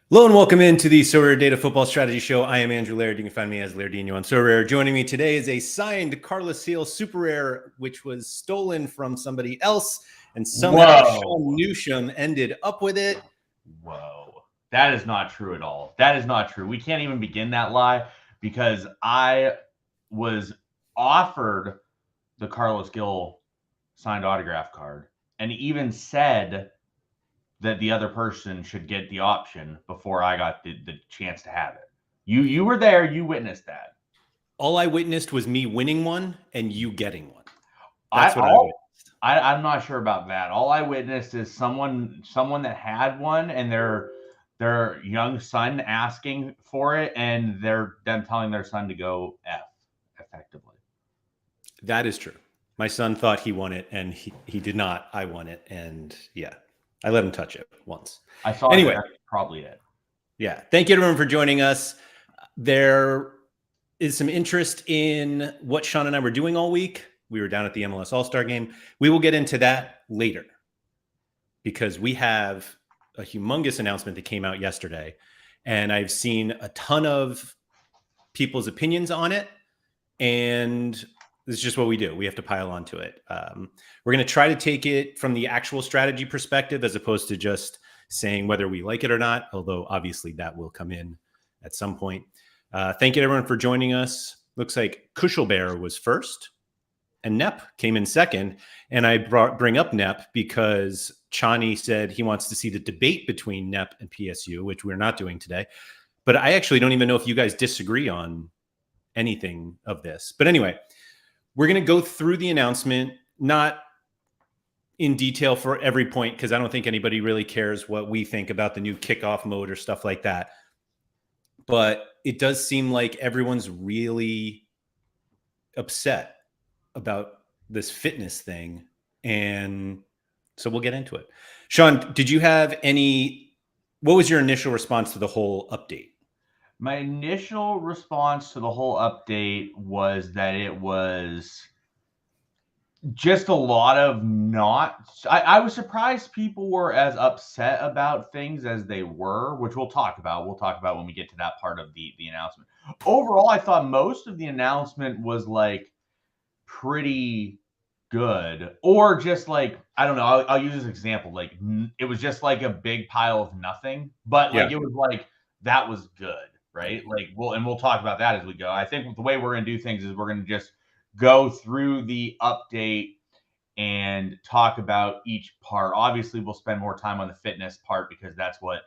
Hello and welcome into the SorareData Football Strategy Show. I am Andrew Laird. You can find me as Lairdinho on Sorare. Joining me today is a signed Carlos Seal Super Rare, which was stolen from somebody else, and somehow Sean Newsham ended up with it. Whoa. That is not true at all. That is not true. We can't even begin that lie because I was offered the Carlos Gill signed autograph card and even said that the other person should get the option before I got the chance to have it. You were there, you witnessed that. All I witnessed was me winning one and you getting one. That's what I witnessed. I'm not sure about that. All I witnessed is someone that had one and their young son asking for it, and they're them telling their son to go F effectively. That is true. My son thought he won it, and he did not. I won it, and yeah, I let him touch it once. I saw anyway. That's probably it. Yeah. Thank you, everyone, for joining us. There is some interest in what Sean and I were doing all week. We were down at the MLS All-Star game. We will get into that later because we have a humongous announcement that came out yesterday, and I've seen a ton of people's opinions on it, and this is just what we do. We have to pile onto it. We're going to try to take it from the actual strategy perspective as opposed to just saying whether we like it or not, although obviously that will come in at some point. Thank you, everyone, for joining us. Looks like Kuschelbear was first, and Nep came in second. And I bring up Nep because Chani said he wants to see the debate between Nep and PSU, which we're not doing today. But I actually don't even know if you guys disagree on anything of this. But anyway, we're going to go through the announcement, not in detail for every point, because I don't think anybody really cares what we think about the new kickoff mode or stuff like that. But it does seem like everyone's really upset about this fitness thing. And so we'll get into it. Sean, did you have what was your initial response to the whole update? My initial response to the whole update was that it was just a lot of I was surprised people were as upset about things as they were, which we'll talk about. We'll talk about when we get to that part of the announcement. Overall, I thought most of the announcement was like pretty good, or just like, I don't know, I'll use this example. Like, it was just like a big pile of nothing, but like, it was like, that was good, right? Like, we'll talk about that as we go. I think the way we're going to do things is we're going to just go through the update and talk about each part. Obviously, we'll spend more time on the fitness part because that's what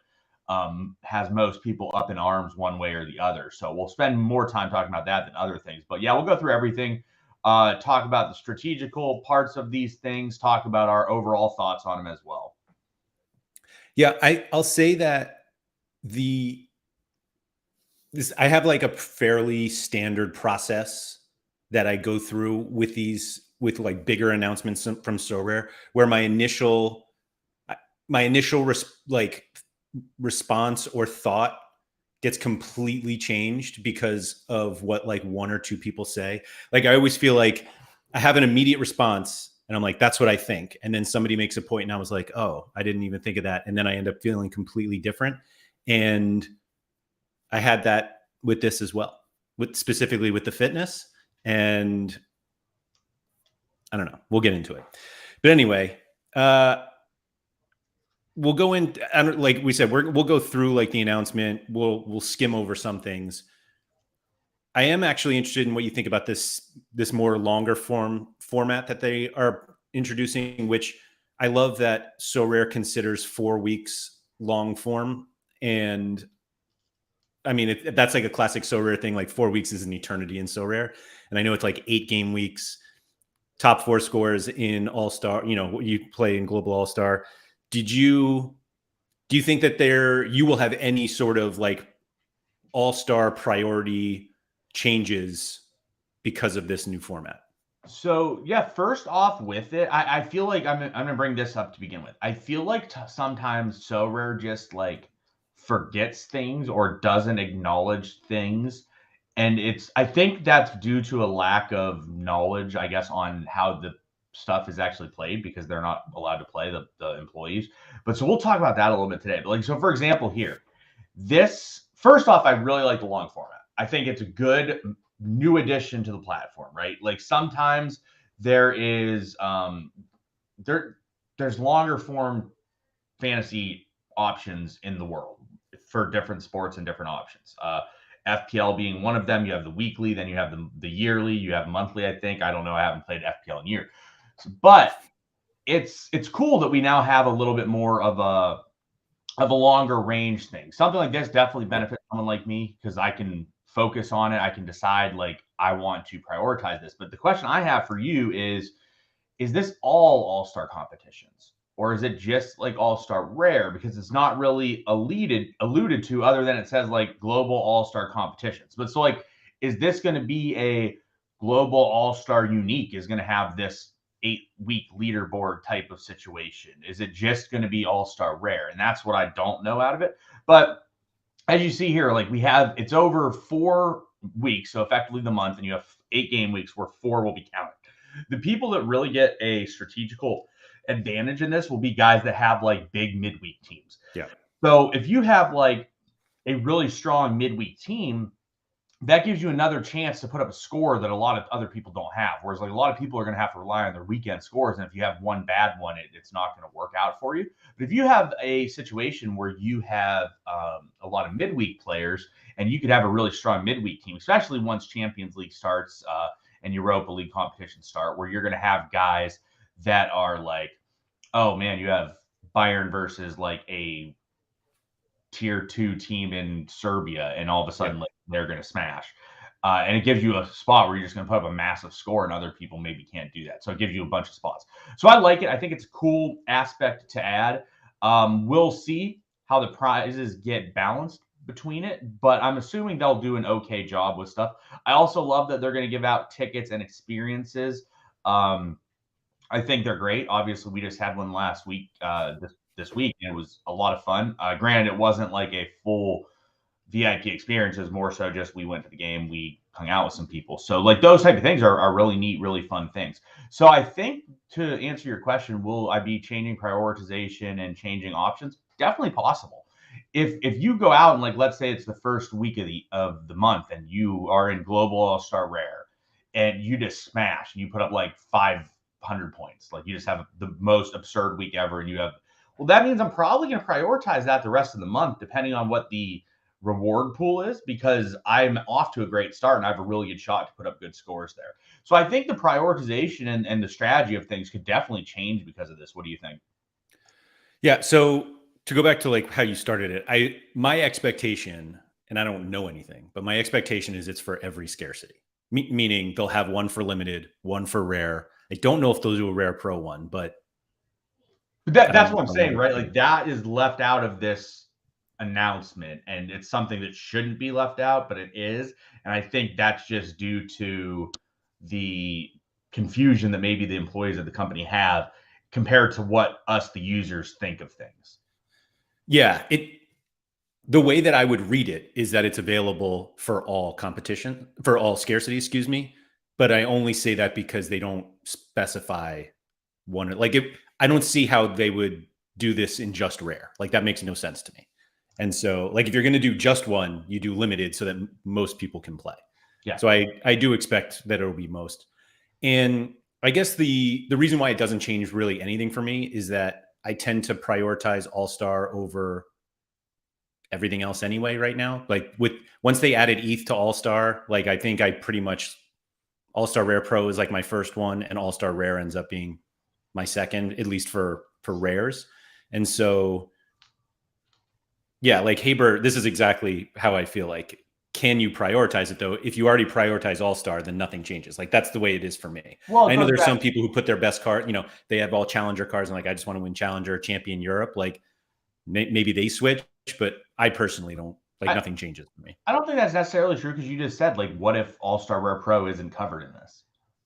has most people up in arms one way or the other. So we'll spend more time talking about that than other things. But yeah, we'll go through everything, talk about the strategical parts of these things, talk about our overall thoughts on them as well. Yeah, I'll say that I have like a fairly standard process that I go through with like bigger announcements from Sorare, where my initial response or thought gets completely changed because of what like one or two people say. Like, I always feel like I have an immediate response and I'm like, that's what I think. And then somebody makes a point and I was like, oh, I didn't even think of that. And then I end up feeling completely different. And I had that with this as well, specifically with the fitness. And I don't know, we'll get into it. But anyway, we'll go in, like we said, we'll go through like the announcement. We'll skim over some things. I am actually interested in what you think about this more longer format that they are introducing, which I love that Sorare considers 4 weeks long form. And I mean, that's like a classic Sorare thing. Like 4 weeks is an eternity in Sorare. And I know it's like 8 game weeks, top 4 scores in All-Star, you play in Global All-Star. Do you think that you will have any sort of like All-Star priority changes because of this new format? So yeah, first off with it, I feel like I'm gonna bring this up to begin with. I feel like sometimes Sorare just like forgets things or doesn't acknowledge things, and I think that's due to a lack of knowledge, I guess, on how the stuff is actually played because they're not allowed to play, the employees. But so we'll talk about that a little bit today. But like, so for example, here, This, first off, I really like the long format. I think it's a good new addition to the platform, right? Like sometimes there is there's longer form fantasy options in the world for different sports and different options. FPL being one of them. You have the weekly, then you have the yearly, you have monthly. I think, I don't know. I haven't played FPL in years, but it's cool that we now have a little bit more of a longer range thing. Something like this definitely benefits someone like me because I can focus on it. I can decide like I want to prioritize this. But the question I have for you is this all-star competitions? Or is it just like all-star rare? Because it's not really alluded to other than it says like global all-star competitions. But so like, is this going to be a global all-star unique is going to have this 8-week leaderboard type of situation? Is it just going to be all-star rare? And that's what I don't know out of it. But as you see here, like it's over 4 weeks. So effectively the month, and you have 8 game weeks where 4 will be counted. The people that really get a strategical advantage in this will be guys that have like big midweek teams. Yeah. So if you have like a really strong midweek team, that gives you another chance to put up a score that a lot of other people don't have. Whereas like a lot of people are going to have to rely on their weekend scores. And if you have one bad one, it's not going to work out for you. But if you have a situation where you have a lot of midweek players and you could have a really strong midweek team, especially once Champions League starts and Europa League competition start, where you're going to have guys that are like, oh man, you have Bayern versus like a tier 2 team in Serbia, and all of a sudden like they're going to smash. And it gives you a spot where you're just going to put up a massive score and other people maybe can't do that. So it gives you a bunch of spots. So I like it. I think it's a cool aspect to add. We'll see how the prizes get balanced between it, but I'm assuming they'll do an okay job with stuff. I also love that they're going to give out tickets and experiences. I think they're great. Obviously, we just had one last week, this week, and it was a lot of fun. Granted, it wasn't like a full VIP experience. It was more so just we went to the game, we hung out with some people. So like those type of things are really neat, really fun things. So I think to answer your question, will I be changing prioritization and changing options? Definitely possible. If you go out and like let's say it's the first week of the month and you are in global all-star rare and you just smash and you put up like 500 points, like you just have the most absurd week ever, and you have, well, that means I'm probably going to prioritize that the rest of the month, depending on what the reward pool is, because I'm off to a great start and I have a really good shot to put up good scores there. So I think the prioritization and the strategy of things could definitely change because of this. What do you think? Yeah. So to go back to like how you started it, my expectation, and I don't know anything, but my expectation is it's for every scarcity, meaning they'll have one for limited, one for rare. I don't know if they'll do a rare pro one, but that's what I'm saying, right? Like that is left out of this announcement, and it's something that shouldn't be left out, but it is. And I think that's just due to the confusion that maybe the employees of the company have compared to what us, the users, think of things. Yeah. The way that I would read it is that it's available for all competition, for all scarcity, excuse me. But I only say that because they don't specify one. Like I don't see how they would do this in just rare. Like that makes no sense to me. And so like if you're going to do just one, you do limited so that most people can play. Yeah. So I do expect that it'll be most. And I guess the reason why it doesn't change really anything for me is that I tend to prioritize All-Star over everything else anyway right now. Like once they added ETH to All-Star, like I think I pretty much All-Star Rare Pro is like my first one, and All-Star Rare ends up being my second, at least for rares. And so yeah, like Haber, this is exactly how I feel. Like, can you prioritize it though? If you already prioritize All-Star, then nothing changes. Like that's the way it is for me. Well, I know there's some people who put their best card, they have all challenger cards and like I just want to win challenger, champion Europe. Like maybe they switch, but I personally don't. Like nothing changes for me. I don't think that's necessarily true, because you just said, like, what if All-Star Rare Pro isn't covered in this?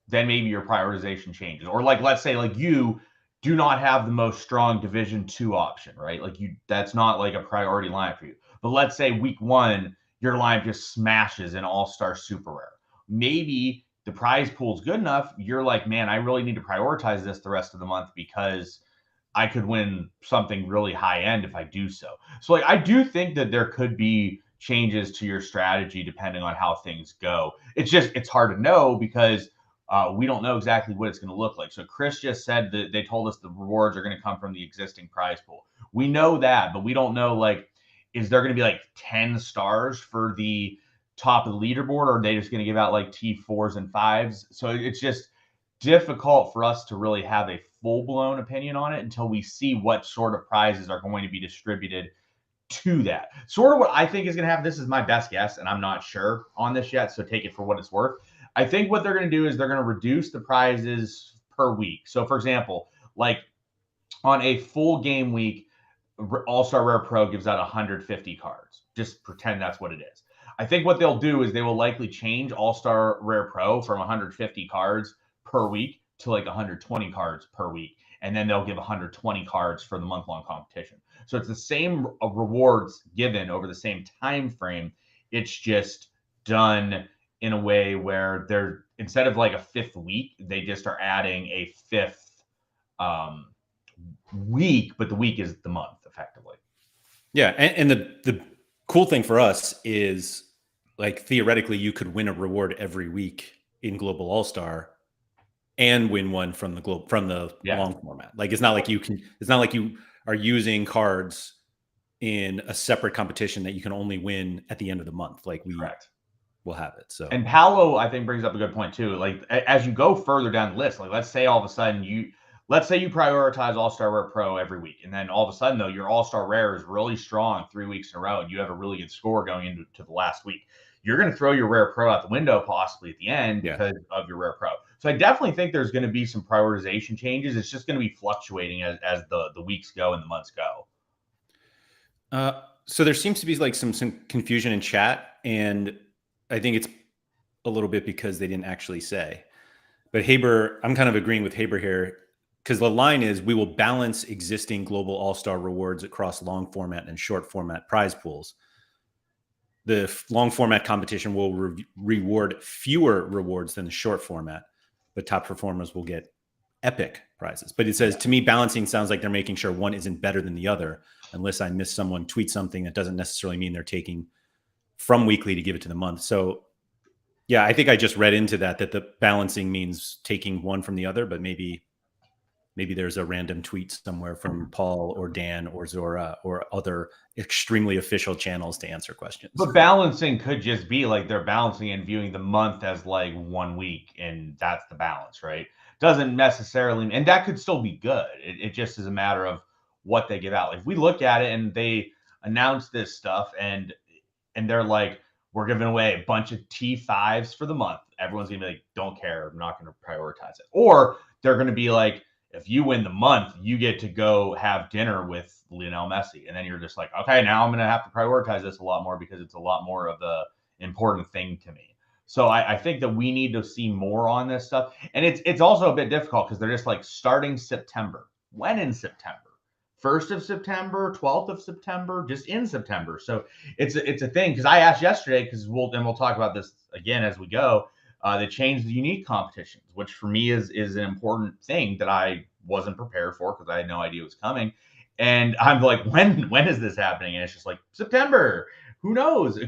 Then maybe your prioritization changes. Or like, let's say like you do not have the most strong Division 2 option, right? Like that's not like a priority line for you. But let's say week 1, your line just smashes an All-Star Super Rare. Maybe the prize pool is good enough. You're like, man, I really need to prioritize this the rest of the month because I could win something really high end if I do so. So like I do think that there could be changes to your strategy depending on how things go. It's hard to know because we don't know exactly what it's going to look like. So Chris just said that they told us the rewards are going to come from the existing prize pool. We know that, but we don't know like is there going to be like 10 stars for the top of the leaderboard, or are they just going to give out like T4s and 5s? So it's just difficult for us to really have a full-blown opinion on it until we see what sort of prizes are going to be distributed to that. Sort of what I think is going to happen. This is my best guess, and I'm not sure on this yet, so take it for what it's worth. I think what they're going to do is they're going to reduce the prizes per week. So, for example, like on a full game week, All-Star Rare Pro gives out 150 cards. Just pretend that's what it is. I think what they'll do is they will likely change All-Star Rare Pro from 150 cards per week to like 120 cards per week. And then they'll give 120 cards for the month-long competition. So it's the same rewards given over the same time frame. It's just done in a way where they're instead of like a fifth week, they just are adding a fifth week, but the week is the month effectively. Yeah, and the cool thing for us is like theoretically you could win a reward every week in Global All-Star and win one from the long format. Like it's not like you are using cards in a separate competition that you can only win at the end of the month. Like we'll have it. So and Paolo, I think, brings up a good point too. Like as you go further down the list, like let's say all of a sudden you prioritize All-Star Rare Pro every week, and then all of a sudden though your All-Star Rare is really strong 3 weeks in a row, and you have a really good score going into the last week. You're going to throw your Rare Pro out the window possibly at the end because of your Rare Pro. So I definitely think there's going to be some prioritization changes. It's just going to be fluctuating as the weeks go and the months go. So there seems to be like some confusion in chat, and I think it's a little bit because they didn't actually say. But Haber, I'm kind of agreeing with Haber here because the line is we will balance existing global all-star rewards across long format and short format prize pools. The long format competition will reward fewer rewards than the short format, but top performers will get epic prizes. But it says, to me, balancing sounds like they're making sure one isn't better than the other, unless I miss someone tweet something that doesn't necessarily mean they're taking from weekly to give it to the month. So yeah, I think I just read into that the balancing means taking one from the other, but maybe there's a random tweet somewhere from Paul or Dan or Zora or other extremely official channels to answer questions. But balancing could just be like they're balancing and viewing the month as like 1 week, and that's the balance, right? Doesn't necessarily, and that could still be good. It just is a matter of what they give out. If we look at it and they announce this stuff and they're like, we're giving away a bunch of T5s for the month, everyone's gonna be like, don't care, I'm not gonna prioritize it. Or they're gonna be like, if you win the month, you get to go have dinner with Lionel Messi. And then you're just like, okay, now I'm going to have to prioritize this a lot more because it's a lot more of the important thing to me. So I think that we need to see more on this stuff. And it's also a bit difficult because they're just like starting September. When in September? 1st of September, 12th of September, just in September. So it's a thing because I asked yesterday because we'll talk about this again as we go. They changed the unique competitions, which for me is an important thing that I wasn't prepared for because I had no idea it was coming. And I'm like, when is this happening? And it's just like September. Who knows?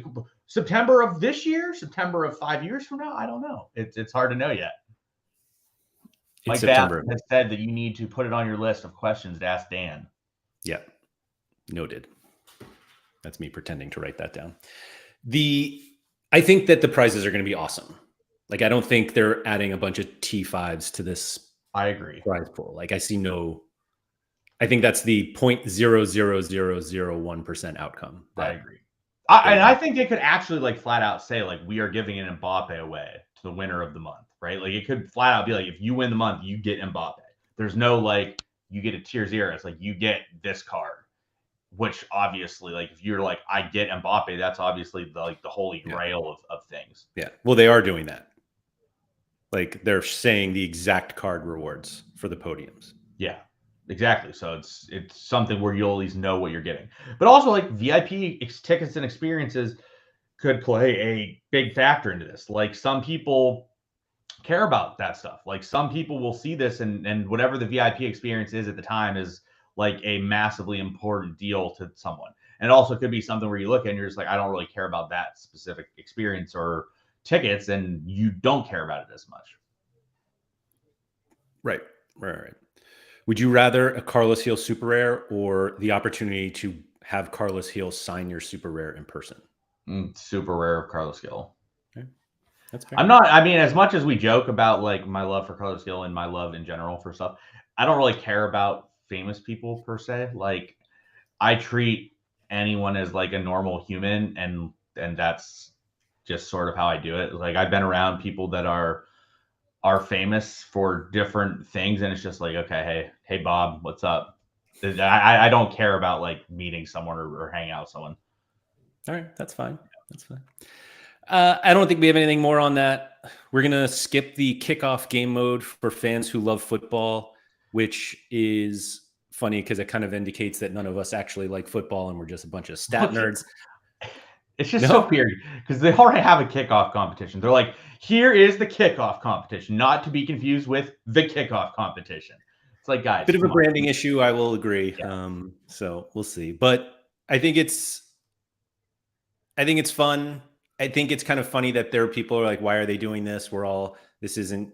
September of this year? September of 5 years from now? I don't know. It's hard to know yet. Mike Bass has said that you need to put it on your list of questions to ask Dan. Yeah, noted. That's me pretending to write that down. I think that the prizes are going to be awesome. Like, I don't think they're adding a bunch of T5s to this. I agree. Prize pool. Like, I think that's the 0.00001% outcome. I agree. And I think they could actually like flat out say like, we are giving an Mbappe away to the winner of the month, right? Like it could flat out be like, if you win the month, you get Mbappe. There's no like, you get a tier 0. It's like, you get this card. Which obviously, like, if you're like, I get Mbappe, that's obviously the holy grail of things. Yeah. Well, they are doing that. Like, they're saying the exact card rewards for the podiums. Yeah, exactly. So it's something where you always know what you're getting. But also, like, VIP tickets and experiences could play a big factor into this. Like, some people care about that stuff. Like, some people will see this and whatever the VIP experience is at the time is like a massively important deal to someone. And it also could be something where you look and you're just like, I don't really care about that specific experience or tickets, and you don't care about it as much. Right. Would you rather a Carlos Heel super rare or the opportunity to have Carlos Heel sign your super rare in person? Super rare of Carlos Gil. Okay. That's fair. I mean, as much as we joke about like my love for Carlos Gil and my love in general for stuff, I don't really care about famous people per se. Like, I treat anyone as like a normal human, and that's just sort of how I do it. Like, I've been around people that are famous for different things, and it's just like, okay, hey Bob, what's up? I don't care about like meeting someone or hanging out with someone. All right, that's fine. I don't think we have anything more on that. We're gonna skip the kickoff game mode for fans who love football, which is funny because it kind of indicates that none of us actually like football and we're just a bunch of stat nerds. It's just so weird because they already have a kickoff competition. They're like, here is the kickoff competition, not to be confused with the kickoff competition. It's like, guys, bit of a branding issue, I will agree. Yeah. So we'll see. But I think it's fun. I think it's kind of funny that there are people who are like, why are they doing this? This isn't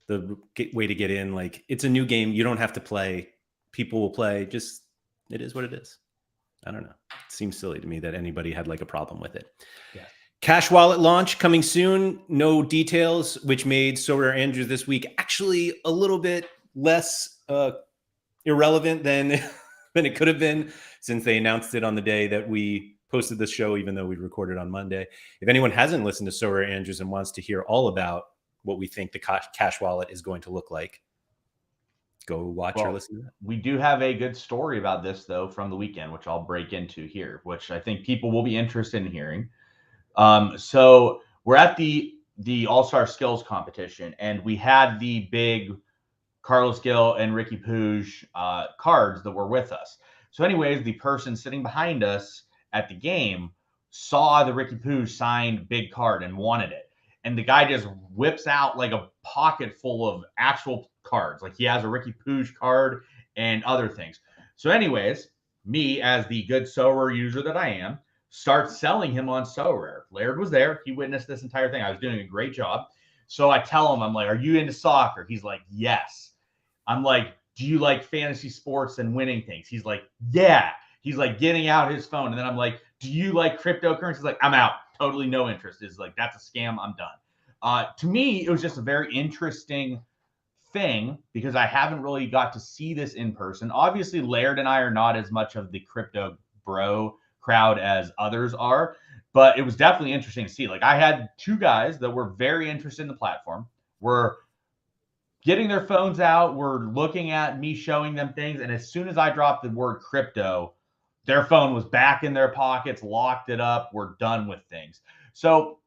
the way to get in. Like, it's a new game. You don't have to play. People will play. Just, it is what it is. I don't know. It seems silly to me that anybody had like a problem with it. Yeah. Cash wallet launch coming soon. No details, which made Sorare Andrews this week actually a little bit less irrelevant than it could have been, since they announced it on the day that we posted this show, even though we recorded on Monday. If anyone hasn't listened to Sorare Andrews and wants to hear all about what we think the cash wallet is going to look like, go watch or listen to that. We do have a good story about this, though, from the weekend, which I'll break into here, which I think people will be interested in hearing. So we're at the All-Star Skills competition, and we had the big Carlos Gil and Ricky Puig cards that were with us. So anyways, the person sitting behind us at the game saw the Ricky Puig signed big card and wanted it. And the guy just whips out like a pocket full of actual cards. Like, he has a Ricky Puig card and other things. So anyways, me, as the good Sorare user that I am, start selling him on Sorare. Laird was there. He witnessed this entire thing. I was doing a great job. So I tell him, I'm like, are you into soccer? He's like, yes. I'm like, do you like fantasy sports and winning things? He's like, yeah. He's like getting out his phone. And then I'm like, do you like cryptocurrency? He's like, I'm out. Totally no interest. Is like, that's a scam. I'm done. To me, it was just a very interesting thing because I haven't really got to see this in person. Obviously, Laird and I are not as much of the crypto bro crowd as others are, but it was definitely interesting to see. Like, I had two guys that were very interested in the platform, were getting their phones out, were looking at me showing them things, and as soon as I dropped the word crypto, their phone was back in their pockets, locked it up, we're done with things. So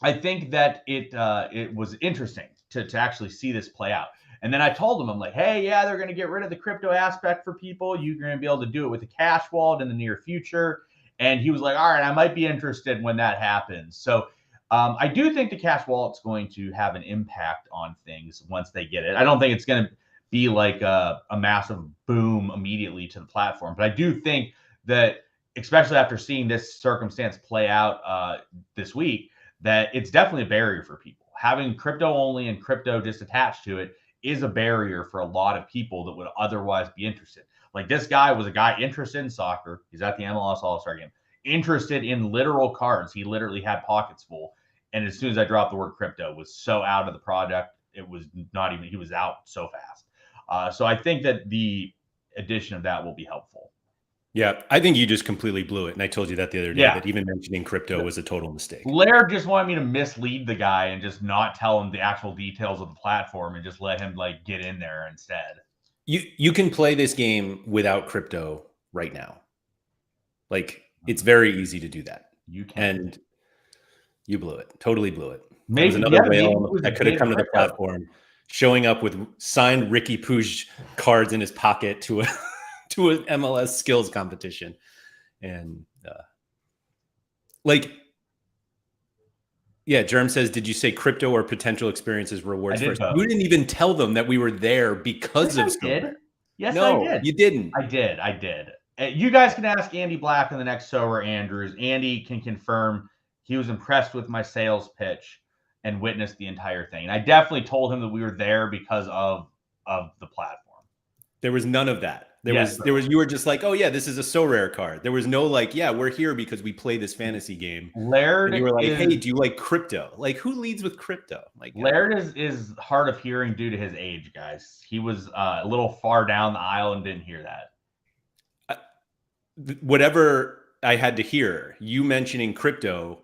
I think that it was interesting to actually see this play out. And then I told them, I'm like, hey, yeah, they're going to get rid of the crypto aspect for people. You're going to be able to do it with a cash wallet in the near future. And he was like, all right, I might be interested when that happens. So I do think the cash wallet's going to have an impact on things once they get it. I don't think it's going to be like a massive boom immediately to the platform. But I do think that, especially after seeing this circumstance play out this week, that it's definitely a barrier for people. Having crypto only and crypto just attached to it is a barrier for a lot of people that would otherwise be interested. Like, this guy was a guy interested in soccer. He's at the MLS All-Star game. Interested in literal cards. He literally had pockets full. And as soon as I dropped the word crypto, was so out of the product, it was not even, he was out so fast. So I think that the addition of that will be helpful. Yeah, I think you just completely blew it. And I told you that the other day, that even mentioning crypto was a total mistake. Laird just wanted me to mislead the guy and just not tell him the actual details of the platform and just let him like get in there instead. You can play this game without crypto right now. Like, it's very easy to do that. You can. And you blew it. Totally blew it. Maybe another whale that could have come to the platform, showing up with signed Ricky Puig cards in his pocket to an MLS skills competition. And Germ says, did you say crypto or potential experiences rewards first? Both. We didn't even tell them that we were there because of Sorare. Yes, I No, did. you didn't. I did. You guys can ask Andy Black in the next Sober Andrews. Andy can confirm he was impressed with my sales pitch and witnessed the entire thing. And I definitely told him that we were there because of the platform. There was none of that. There was you were just like, oh yeah, this is a Sorare card. There was no like, yeah, we're here because we play this fantasy game. Laird, and you were like, hey, do you like crypto? Like, who leads with crypto? Like, Laird is hard of hearing due to his age, guys. He was a little far down the aisle and didn't hear that. Whatever I had to hear, you mentioning crypto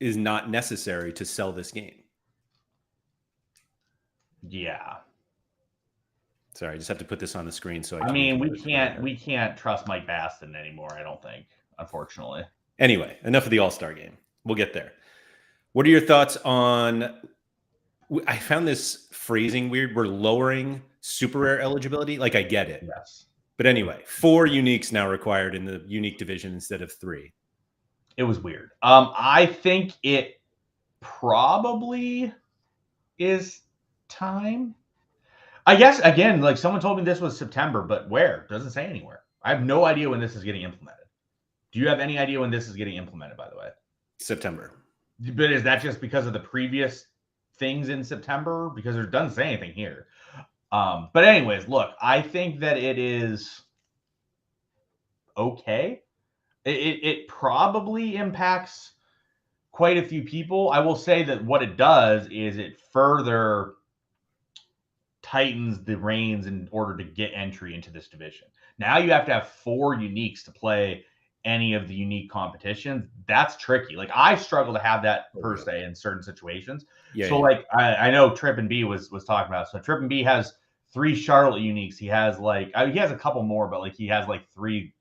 is not necessary to sell this game. Yeah. Sorry, I just have to put this on the screen so I mean, we can't trust Mike Baston anymore, I don't think, unfortunately. Anyway, enough of the All-Star game. We'll get there. What are your thoughts on, I found this phrasing weird. We're lowering super rare eligibility. Like, I get it. Yes. But anyway, 4 uniques now required in the unique division instead of 3. It was weird. I think it probably is time. I guess, again, like someone told me this was September, but where? Doesn't say anywhere. I have no idea when this is getting implemented. Do you have any idea when this is getting implemented, by the way? September. But is that just because of the previous things in September? Because it doesn't say anything here. But anyways, look, I think that it is okay. It probably impacts quite a few people. I will say that what it does is it further tightens the reins in order to get entry into this division. Now you have to have 4 uniques to play any of the unique competitions. That's tricky. Like, I struggle to have that per se in certain situations. Like I know Trip and B was talking about. So Trip and B has 3 Charlotte uniques. He has like he has a couple more, but like he has like 3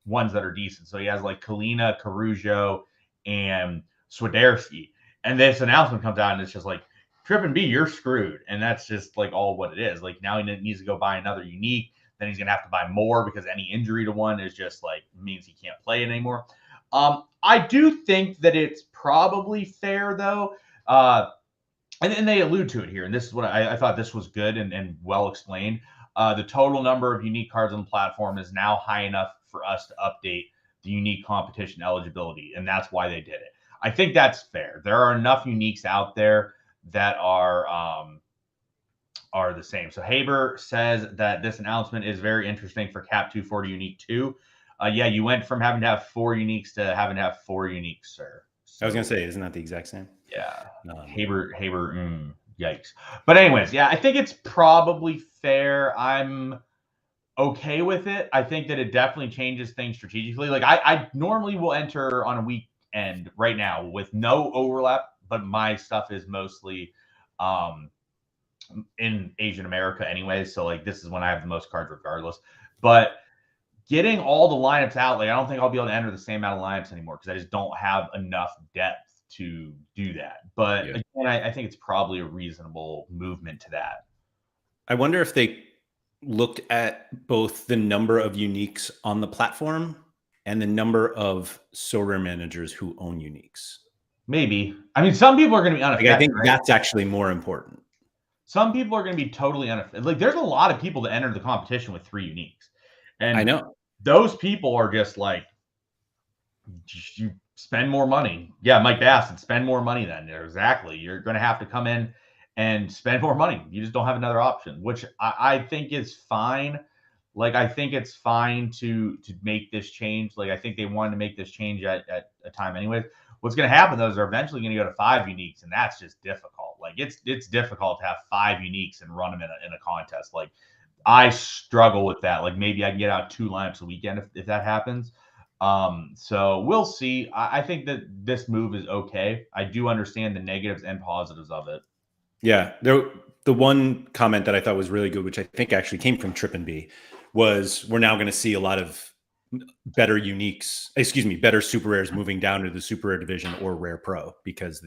ones that are decent. So he has like Kalina, Caruso, and Swiderski. And this announcement comes out and it's just like, Trip and B, you're screwed. And that's just like all what it is. Like, now he needs to go buy another unique. Then he's going to have to buy more because any injury to one is just like means he can't play it anymore. I do think that it's probably fair though. And they allude to it here. And this is what I thought this was good and well explained. The total number of unique cards on the platform is now high enough for us to update the unique competition eligibility. And that's why they did it. I think that's fair. There are enough uniques out there that are the same. So Haber says that this announcement is very interesting for Cap 240 Unique 2. Yeah, you went from having to have 4 uniques to having to have 4 uniques, sir. So, I was going to say, isn't that the exact same? Yeah. Haber, yikes. But anyways, yeah, I think it's probably fair. I'm okay with it. I think that it definitely changes things strategically. Like, I normally will enter on a weekend right now with no overlap, but my stuff is mostly in Asian America anyway. So like, this is when I have the most cards regardless. But getting all the lineups out, like, I don't think I'll be able to enter the same amount of lineups anymore because I just don't have enough depth to do that. But again, I think it's probably a reasonable movement to that. I wonder if they looked at both the number of uniques on the platform and the number of Sorare managers who own uniques. Maybe. I mean, some people are going to be unaffected. Like, I think that's actually more important. Some people are going to be totally unaffected. Like, there's a lot of people that enter the competition with 3 uniques. And I know those people are just like, you spend more money. Yeah, Mike Bassett, spend more money then. Exactly. You're going to have to come in and spend more money. You just don't have another option, which I think is fine. Like, I think it's fine to make this change. Like, I think they wanted to make this change at a time anyways. What's going to happen, though, is they're eventually going to go to 5 uniques, and that's just difficult. Like, it's difficult to have 5 uniques and run them in a contest. Like, I struggle with that. Like, maybe I can get out 2 lineups a weekend if that happens. So we'll see. I think that this move is okay. I do understand the negatives and positives of it. Yeah. The one comment that I thought was really good, which I think actually came from Trip and B, was we're now going to see a lot of better uniques, better super rares moving down to the super rare division or rare pro because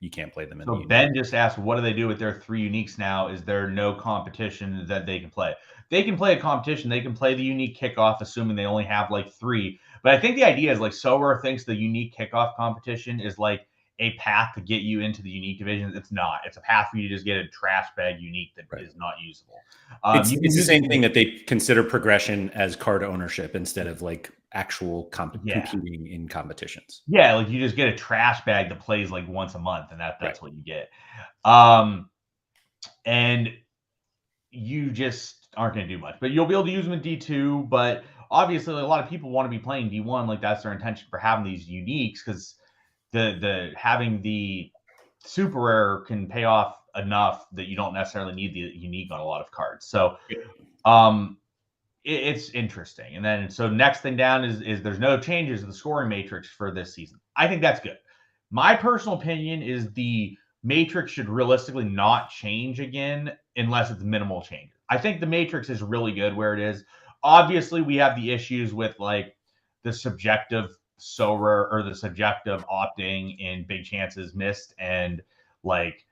you can't play them in the Ben just asked, what do they do with their 3 uniques now? Is there no competition that they can play? They can play a competition. They can play the unique kickoff, assuming they only have like 3. But I think the idea is like Sorare thinks the unique kickoff competition is like a path to get you into the unique divisions. It's not. It's a path for you to just get a trash bag unique that is not usable. It's the same thing that they consider progression as card ownership instead of like actual competing in competitions. Yeah, like you just get a trash bag that plays like once a month, and that's what you get. And you just aren't going to do much, but you'll be able to use them in D2. But obviously, like, a lot of people want to be playing D1. Like that's their intention for having these uniques, because the having the super rare can pay off enough that you don't necessarily need the unique on a lot of cards. So, it's interesting. And then so next thing down is there's no changes to the scoring matrix for this season. I think that's good. My personal opinion is the matrix should realistically not change again unless it's minimal changes. I think the matrix is really good where it is. Obviously, we have the issues with like the subjective Sorare or the subjective opting in big chances missed and like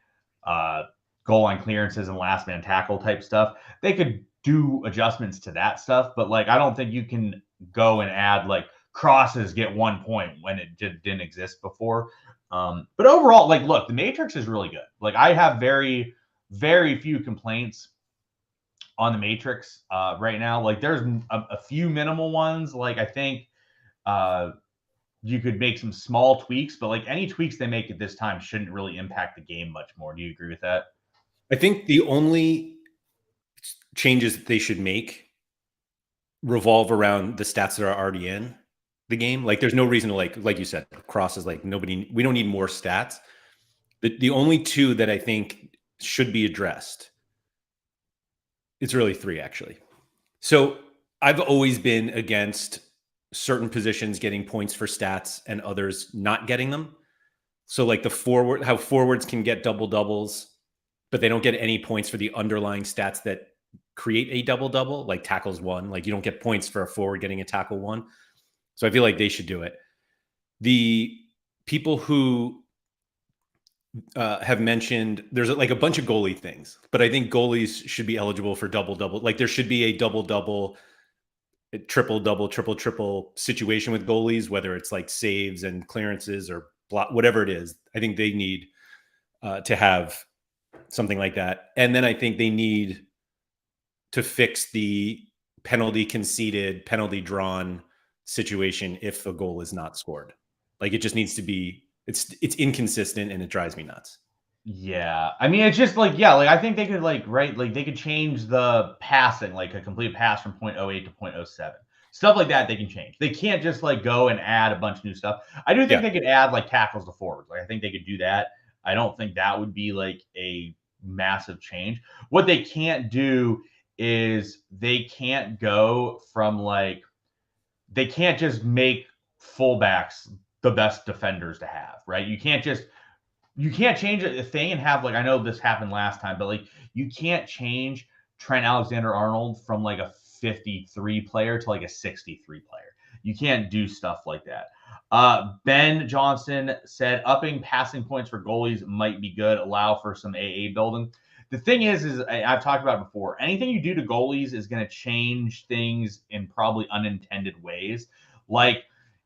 goal line clearances and last man tackle type stuff. They could do adjustments to that stuff, but like I don't think you can go and add like crosses get 1 point when it didn't exist before. But overall, like, look, the matrix is really good. Like I have very, very few complaints on the matrix right now. Like there's a few minimal ones. Like I think you could make some small tweaks, but like any tweaks they make at this time shouldn't really impact the game much more. Do you agree with that? I think the only changes that they should make revolve around the stats that are already in the game. Like there's no reason to like you said, crosses, like we don't need more stats. The only two that I think should be addressed, it's really three actually. So I've always been against certain positions getting points for stats and others not getting them. So like how forwards can get double doubles, but they don't get any points for the underlying stats that create a double double, like tackles 1. Like you don't get points for a forward getting a tackle 1. So I feel like they should do it. The people who have mentioned there's like a bunch of goalie things, but I think goalies should be eligible for double double. Like there should be a double double, triple double, triple situation with goalies, whether it's like saves and clearances or block, whatever it is. I think they need to have something like that. And then I think they need to fix the penalty conceded, penalty drawn situation if a goal is not scored. Like it just needs to be, it's inconsistent and it drives me nuts. Yeah. I mean, it's just like, yeah, like I think they could like, right, like they could change the passing, like a complete pass from 0.08 to 0.07. Stuff like that they can change. They can't just like go and add a bunch of new stuff. I do think they could add like tackles to forwards. Like I think they could do that. I don't think that would be like a massive change. What they can't do is they can't go from like, they can't just make fullbacks the best defenders to have, right? You can't change a thing and have like, I know this happened last time, but like you can't change Trent Alexander-Arnold from like a 53 player to like a 63 player. You can't do stuff like that. Ben Johnson said upping passing points for goalies might be good, allow for some AA building. The thing is I've talked about it before. Anything you do to goalies is going to change things in probably unintended ways. Like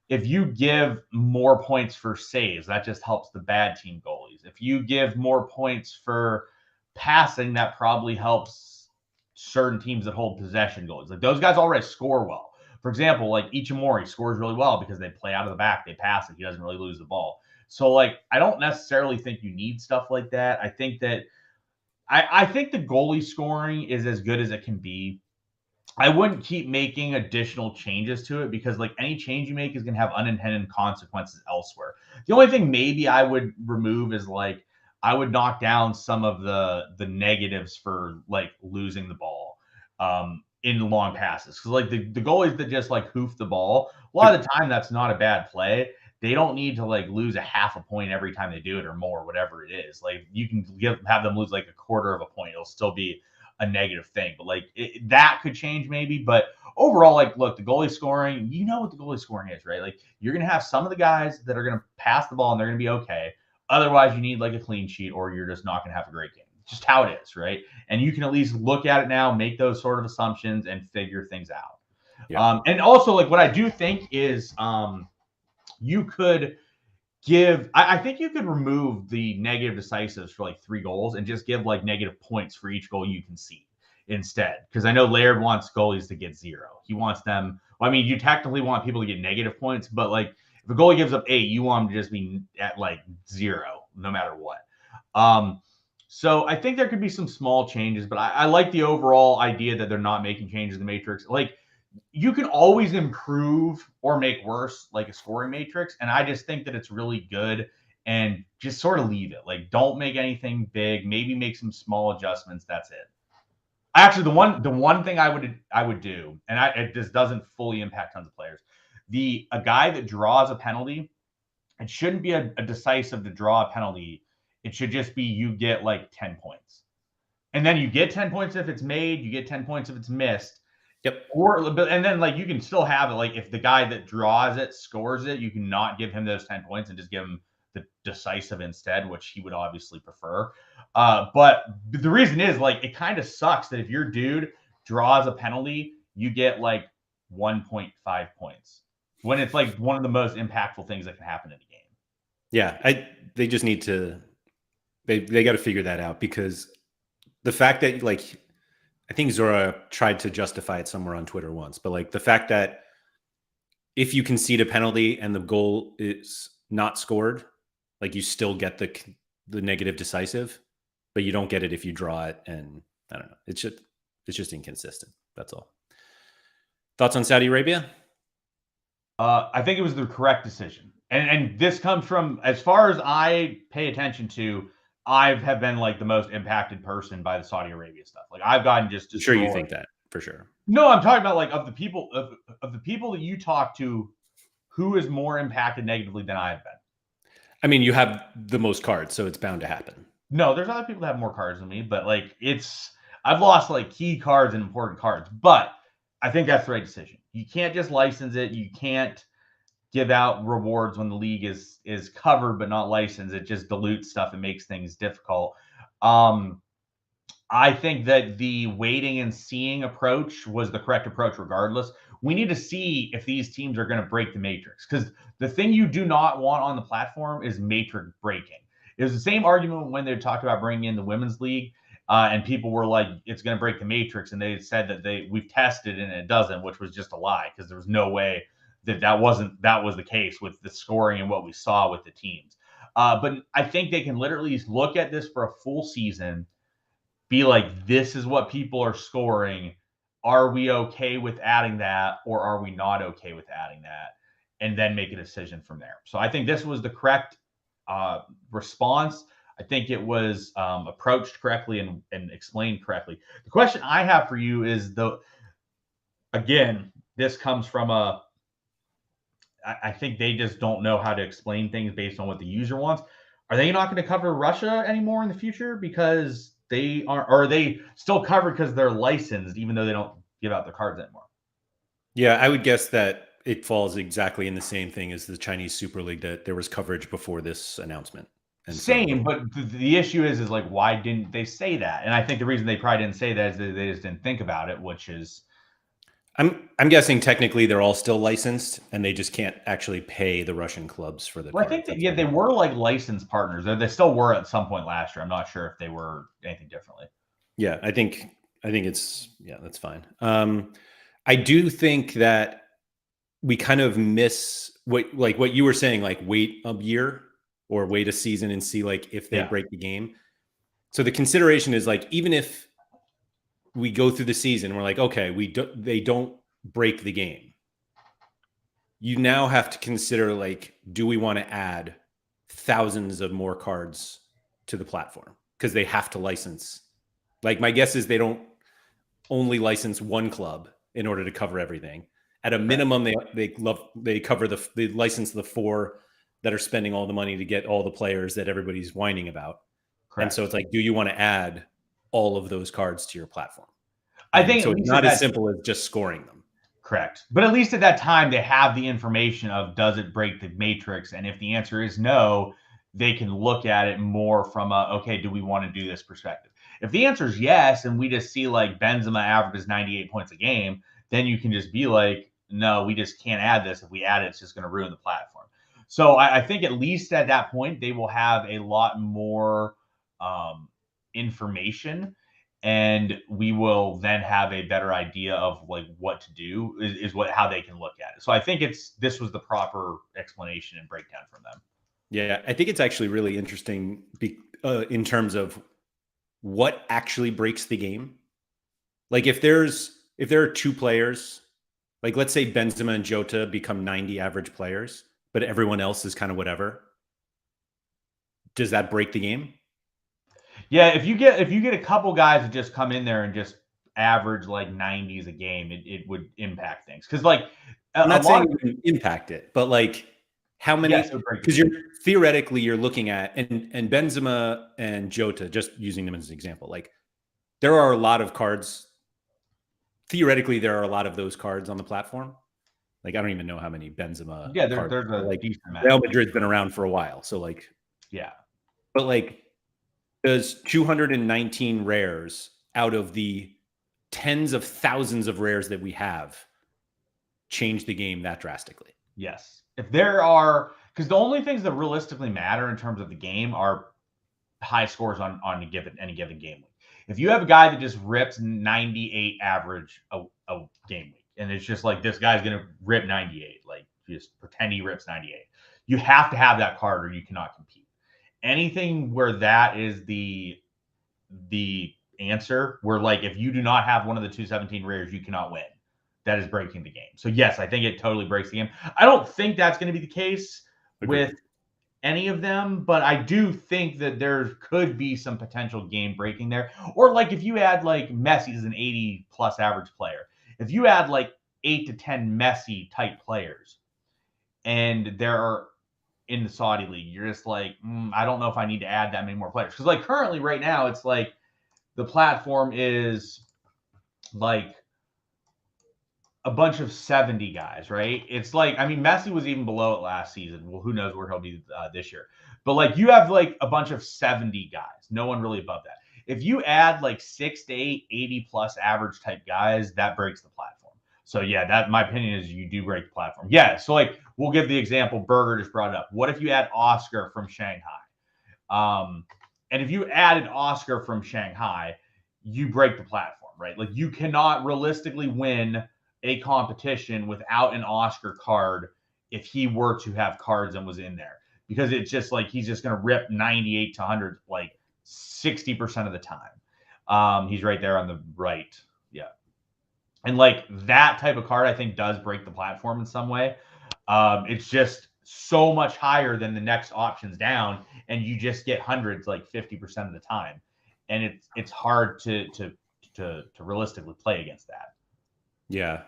if you give more points for saves, that just helps the bad team goalies. If you give more points for passing, that probably helps certain teams that hold possession goalies. Like those guys already score well. For example, like Ichimori scores really well because they play out of the back, they pass it, he doesn't really lose the ball. So like I don't necessarily think you need stuff like that. I think that I think the goalie scoring is as good as it can be. I wouldn't keep making additional changes to it because like any change you make is going to have unintended consequences elsewhere. The only thing maybe I would remove is like I would knock down some of the negatives for like losing the ball in long passes. Because like the goalies that just like hoof the ball, a lot of the time that's not a bad play. They don't need to like lose a half a point every time they do it or more, whatever it is. Like you can have them lose like a quarter of a point. It'll still be a negative thing, but like that could change maybe. But overall, like, look, the goalie scoring, you know what the goalie scoring is, right? Like you're going to have some of the guys that are going to pass the ball and they're going to be okay. Otherwise, you need like a clean sheet or you're just not going to have a great game. It's just how it is, right? And you can at least look at it now, make those sort of assumptions and figure things out. Yeah. And also like what I do think is you could I think you could remove the negative decisives for like 3 goals and just give like negative points for each goal you concede instead. Because I know Laird wants goalies to get 0. He wants them. Well, I mean, you technically want people to get negative points, but like if a goalie gives up 8, you want them to just be at like 0 no matter what. So I think there could be some small changes, but I like the overall idea that they're not making changes in the matrix. Like you can always improve or make worse like a scoring matrix, and I just think that it's really good, and just sort of leave it. Like don't make anything big, maybe make some small adjustments. That's it. Actually, the one thing I would do, and this doesn't fully impact tons of players. A guy that draws a penalty, it shouldn't be a decisive to draw a penalty. It should just be you get like 10 points. And then you get 10 points if it's made, you get 10 points if it's missed. Yep. And then like you can still have it like if the guy that draws it scores it, you can not give him those 10 points and just give him the decisive instead, which he would obviously prefer. But the reason is like it kind of sucks that if your dude draws a penalty, you get like 1.5 points when it's like one of the most impactful things that can happen in a game. Yeah, they just need to they got to figure that out, because the fact that like I think Zora tried to justify it somewhere on Twitter once, but like the fact that if you concede a penalty and the goal is not scored, like you still get the negative decisive, but you don't get it if you draw it. And I don't know. It's just inconsistent. That's all. Thoughts on Saudi Arabia? I think it was the correct decision. And this comes from, as far as I pay attention to, I have been like the most impacted person by the Saudi Arabia stuff. Like I've gotten just destroyed. Sure, you think that for sure. No, I'm talking about like of the people that you talk to, who is more impacted negatively than I've been. I mean, you have the most cards, so it's bound to happen. No, there's other people that have more cards than me, but like I've lost like key cards and important cards, but I think that's the right decision. You can't just license it. You can't give out rewards when the league is covered but not licensed. It just dilutes stuff and makes things difficult. I think that the waiting and seeing approach was the correct approach regardless. We need to see if these teams are going to break the matrix, because the thing you do not want on the platform is matrix breaking. It was the same argument when they talked about bringing in the women's league, and people were like, it's going to break the matrix. And they said that we've tested and it doesn't, which was just a lie, because there was no way that was the case with the scoring and what we saw with the teams. But I think they can literally look at this for a full season, be like, this is what people are scoring. Are we okay with adding that, or are we not okay with adding that? And then make a decision from there. So I think this was the correct response. I think it was approached correctly and explained correctly. The question I have for you is, again, this comes from I think they just don't know how to explain things based on what the user wants. Are they not going to cover Russia anymore in the future because they are they still covered because they're licensed, even though they don't give out their cards anymore? Yeah, I would guess that it falls exactly in the same thing as the Chinese Super League, that there was coverage before this announcement. And same, but the issue is like, why didn't they say that? And I think the reason they probably didn't say that is that they just didn't think about it, which is, I'm guessing technically they're all still licensed and they just can't actually pay the Russian clubs for the well, I think that, yeah, they were like licensed partners. They still were at some point last year. I'm not sure if they were anything differently. Yeah, I think it's, yeah, that's fine. I do think that we kind of miss what you were saying, like wait a year or wait a season and see like if they break the game. So the consideration is like, even if we go through the season, we're like, okay, they don't break the game. You now have to consider like, do we want to add thousands of more cards to the platform? Because they have to license. Like my guess is they don't only license one club in order to cover everything. At a minimum, they cover they license the 4 that are spending all the money to get all the players that everybody's whining about. Correct. And so it's like, do you want to add all of those cards to your platform? I think so it's not as simple as just scoring them. Correct. But at least at that time, they have the information of, does it break the matrix? And if the answer is no, they can look at it more from okay, do we want to do this perspective? If the answer is yes, and we just see like Benzema averages 98 points a game, then you can just be like, no, we just can't add this. If we add it, it's just going to ruin the platform. So I think at least at that point, they will have a lot more information, and we will then have a better idea of like what to do is how they can look at it. So I think this was the proper explanation and breakdown from them. Yeah, I think it's actually really interesting in terms of what actually breaks the game. Like if there are two players, like let's say Benzema and Jota become 90 average players, but everyone else is kind of whatever. Does that break the game? Yeah, if you get a couple guys that just come in there and just average like 90s a game, it would impact things. Because like I'm a not lot saying of it would impact it, but like how many? yes, it would break the Because game. you're looking at and Benzema and Jota, just using them as an example. Like there are a lot of cards. Theoretically, there are a lot of those cards on the platform. Like I don't even know how many Benzema Yeah, cards. there's a Like decent amount. Real Madrid's been around for a while, so like Yeah. but like does 219 rares out of the tens of thousands of rares that we have change the game that drastically? Yes. If there are, because the only things that realistically matter in terms of the game are high scores on any given game week. If you have a guy that just rips 98 average a game week, and it's just like this guy's gonna rip 98, like just pretend he rips 98, you have to have that card or you cannot compete. Anything where that is the answer, where like if you do not have one of the 217 rares, you cannot win. That is breaking the game. So yes, I think it totally breaks the game. I don't think that's going to be the case with any of them, but I do think that there could be some potential game breaking there. Or like if you add like Messi as an 80 plus average player, if you add like 8 to 10 Messi type players, and there are in the Saudi league, you're just like, I don't know if I need to add that many more players. Because like currently right now, it's like the platform is like a bunch of 70 guys, right? It's like, I mean, Messi was even below it last season. Well, who knows where he'll be this year. But like you have like a bunch of 70 guys, no one really above that. If you add like 6 to 8, 80 plus average type guys, that breaks the platform. So yeah, that my opinion is you do break the platform. Yeah, so like we'll give the example Berger just brought up. What if you add Oscar from Shanghai? And if you added Oscar from Shanghai, you break the platform, right? Like you cannot realistically win a competition without an Oscar card if he were to have cards and was in there, because it's just like he's just going to rip 98 to 100 like 60% of the time. He's right there on the right. Yeah. And like that type of card, I think, does break the platform in some way. It's just so much higher than the next options down, and you just get hundreds like 50% of the time, and it's hard to realistically play against that. Yeah.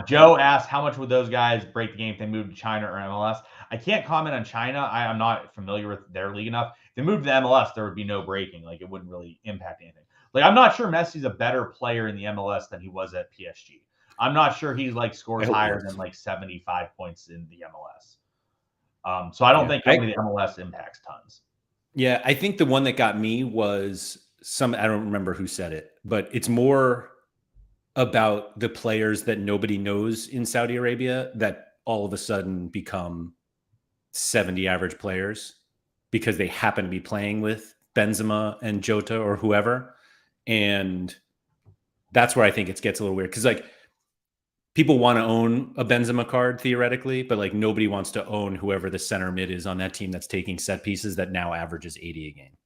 Joe asked, how much would those guys break the game if they moved to China or MLS? I can't comment on China. I'm not familiar with their league enough. If they moved to the MLS, there would be no breaking. Like it wouldn't really impact anything. Like I'm not sure Messi's a better player in the MLS than he was at PSG. I'm not sure he like scores higher than like 75 points in the MLS. So I don't think going to the MLS impacts tons. Yeah, I think the one that got me was I don't remember who said it, but it's more about the players that nobody knows in Saudi Arabia that all of a sudden become 70 average players because they happen to be playing with Benzema and Jota or whoever. And that's where I think it gets a little weird because like people want to own a Benzema card theoretically, but like nobody wants to own whoever the center mid is on that team that's taking set pieces that now averages 80 a game.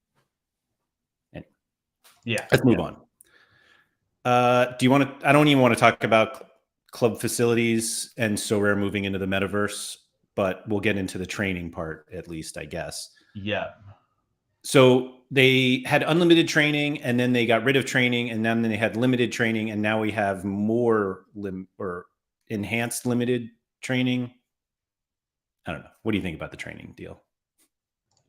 Anyway, yeah, let's move on. Do you want to? I don't even want to talk about club facilities and Sorare moving into the metaverse, but we'll get into the training part at least, I guess. Yeah. So they had unlimited training, and then they got rid of training, and then they had limited training, and now we have more or enhanced limited training. I don't know. What do you think about the training deal?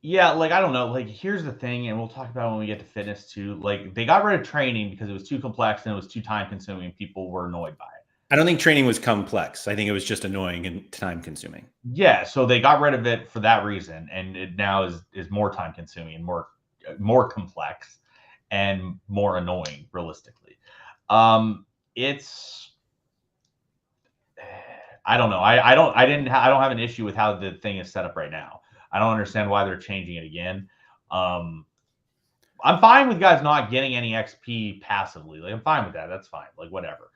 Yeah, like I don't know. Like here's the thing, and we'll talk about it when we get to fitness too. Like they got rid of training because it was too complex and it was too time consuming, and people were annoyed by it. I don't think training was complex. I think it was just annoying and time consuming. Yeah, so they got rid of it for that reason, and it now is more time consuming and more complex and more annoying, realistically. It's I don't know. I don't have an issue with how the thing is set up right now. I don't understand why they're changing it again. I'm fine with guys not getting any XP passively. Like, I'm fine with that. That's fine. Like, whatever.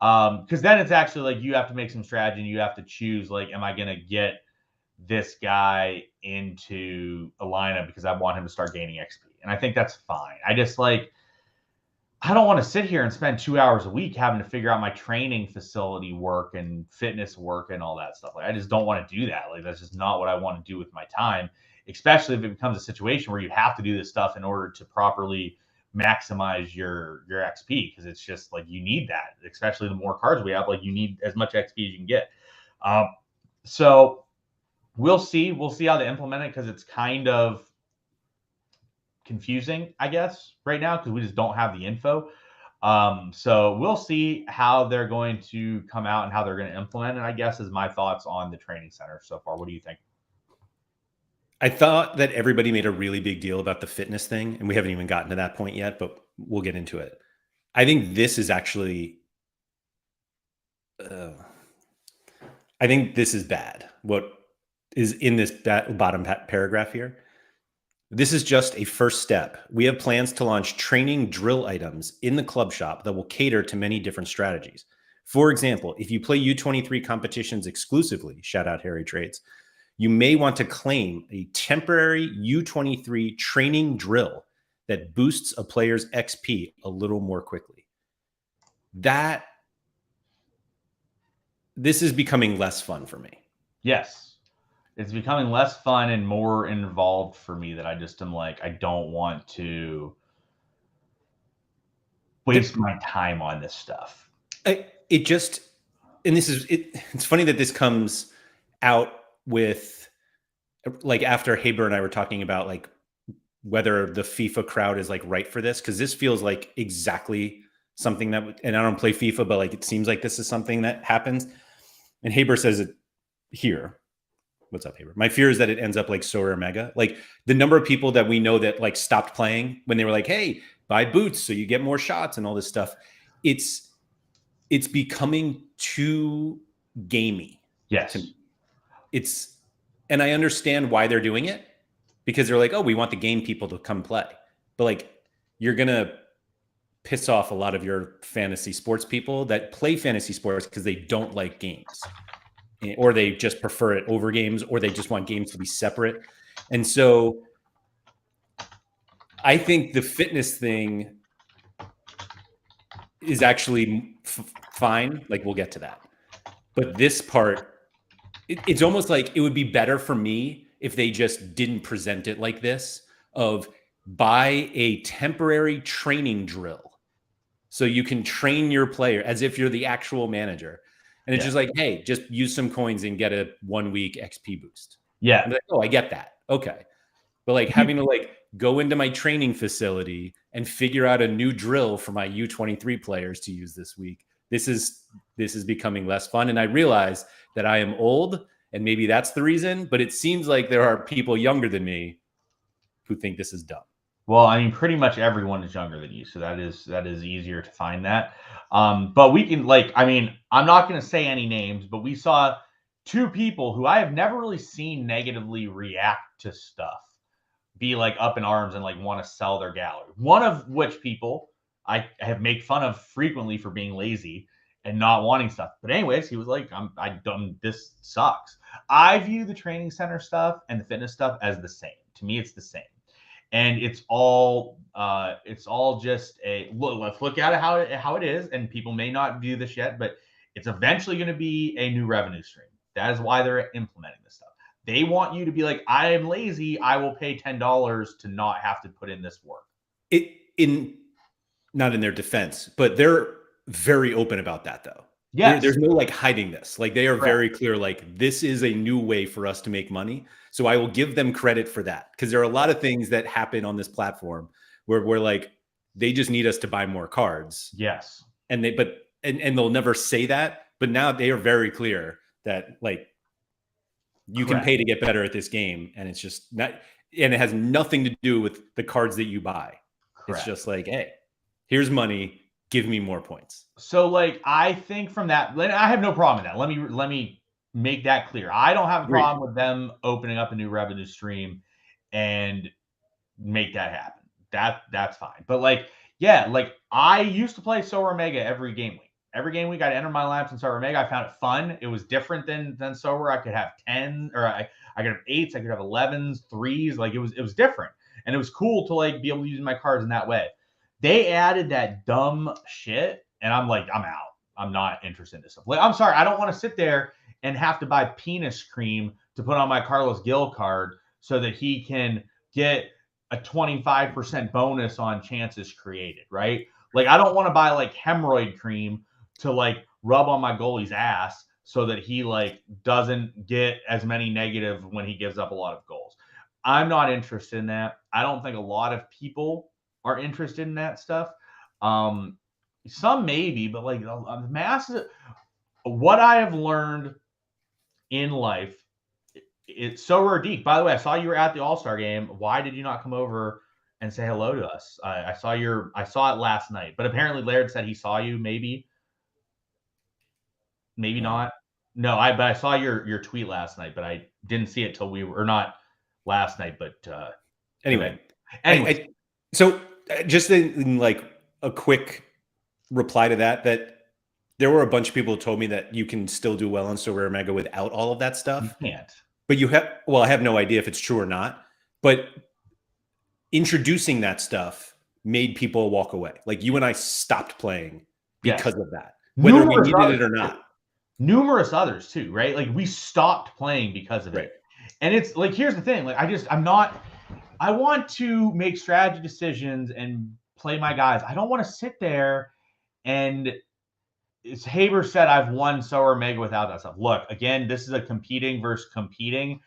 Because then it's actually like you have to make some strategy and you have to choose, like, am I going to get this guy into a lineup because I want him to start gaining XP? And I think that's fine. I just like, I don't want to sit here and spend 2 hours a week having to figure out my training facility work and fitness work and all that stuff. Like, I just don't want to do that. Like, that's just not what I want to do with my time, especially if it becomes a situation where you have to do this stuff in order to properly maximize your XP, because it's just like you need that, especially the more cards we have. Like, you need as much XP as you can get. So we'll see how they implement it, because it's kind of confusing, I guess, right now, because we just don't have the info. So we'll see how they're going to come out and how they're going to implement it, I guess, is my thoughts on the training center so far. What do you think? I thought that everybody made a really big deal about the fitness thing, and we haven't even gotten to that point yet, but we'll get into it. I think this is actually, I think this is bad. What is in this bottom paragraph here? This is just a first step. We have plans to launch training drill items in the club shop that will cater to many different strategies. For example, if you play U23 competitions exclusively, shout out Harry Trades, you may want to claim a temporary U23 training drill that boosts a player's XP a little more quickly. This is becoming less fun for me. Yes. It's becoming less fun and more involved for me, that I just am like, I don't want to waste my time on this stuff. It's funny that this comes out with, like, after Haber and I were talking about like whether the FIFA crowd is like right for this, because this feels like exactly something that, and I don't play FIFA, but like it seems like this is something that happens. And Haber says it here. What's up, Haber? My fear is that it ends up like Sorare Mega. Like, the number of people that we know that like stopped playing when they were like, hey, buy boots so you get more shots and all this stuff. It's becoming too gamey. Yes. And I understand why they're doing it, because they're like, oh, we want the game people to come play. But like, you're going to piss off a lot of your fantasy sports people that play fantasy sports because they don't like games, or they just prefer it over games, or they just want games to be separate. And so I think the fitness thing is actually fine. Like, we'll get to that. But this part, it's almost like it would be better for me if they just didn't present it like this, of buy a temporary training drill so you can train your player as if you're the actual manager. And it's just like, hey, just use some coins and get a 1 week XP boost. Yeah. I'm like, oh, I get that. Okay. But like having to like go into my training facility and figure out a new drill for my U23 players to use this week, this is becoming less fun. And I realize that I am old, and maybe that's the reason, but it seems like there are people younger than me who think this is dumb. Well, I mean, pretty much everyone is younger than you, so that is easier to find that. But we can, like, I mean, I'm not going to say any names, but we saw two people who I have never really seen negatively react to stuff be like up in arms and like want to sell their gallery. One of which people I have made fun of frequently for being lazy and not wanting stuff. But anyways, he was like, this sucks. I view the training center stuff and the fitness stuff as the same. To me, it's the same. And it's all just a look. Let's look at it how it is. And people may not view this yet, but it's eventually going to be a new revenue stream. That is why they're implementing this stuff. They want you to be like, I am lazy. I will pay $10 to not have to put in this work. Not in their defense, but they're very open about that, though. Yes. There's no like hiding this. Like, they are very clear. Like, this is a new way for us to make money. So I will give them credit for that, because there are a lot of things that happen on this platform where we're like, they just need us to buy more cards. Yes. And they'll never say that, but now they are very clear that like you can pay to get better at this game, and it's just not, and it has nothing to do with the cards that you buy. It's just like, hey, here's money. give me more points. So like, I think from that, I have no problem with that. Let me make that clear. I don't have a Agreed. problem with them opening up a new revenue stream and make that happen. That's fine. But like, yeah, like I used to play Sorare every game week. Every game week I'd enter my laps in Sorare. I found it fun. It was different than Sorare. I could have 10 or I could have 8s, I could have 11s, 3s. Like it was different. And it was cool to like be able to use my cards in that way. They added that dumb shit, and I'm like, I'm out. I'm not interested in this stuff. Like, I'm sorry, I don't want to sit there and have to buy penis cream to put on my Carlos Gil card so that he can get a 25% bonus on chances created, right? Like, I don't want to buy like hemorrhoid cream to like rub on my goalie's ass so that he like doesn't get as many negative when he gives up a lot of goals. I'm not interested in that. I don't think a lot of people are interested in that stuff. Some maybe, but like a massive. What I have learned in life, it's so rare. By the way, I saw you were at the All-Star game. Why did you not come over and say hello to us? I saw it last night, but apparently Laird said he saw you. Maybe not. No, but I saw your tweet last night, but I didn't see it till we were, or not last night, but Anyway. So just in like a quick reply to that there were a bunch of people who told me that you can still do well on Sorare Mega without all of that stuff. You can't. But I have no idea if it's true or not. But introducing that stuff made people walk away. Like you and I stopped playing because of that, whether we needed it or not. Numerous others too, right? Like we stopped playing because of it. And it's like, here's the thing. Like I want to make strategy decisions and play my guys. I don't want to sit there and, as Haber said, I've won Sorare Mega without that stuff. Look, again, this is a competing versus competing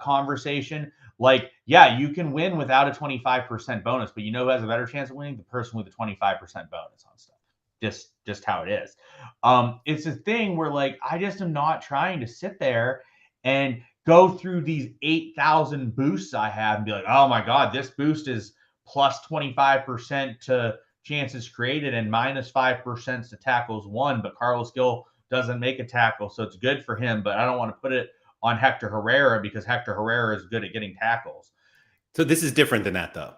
conversation. Like, yeah, you can win without a 25% bonus, but you know who has a better chance of winning? The person with a 25% bonus on stuff. Just how it is. It's a thing where like I just am not trying to sit there and go through these 8,000 boosts I have and be like, oh my God, this boost is plus 25% to chances created and minus 5% to tackles won, but Carlos Gil doesn't make a tackle, so it's good for him, but I don't want to put it on Hector Herrera because Hector Herrera is good at getting tackles. So this is different than that, though.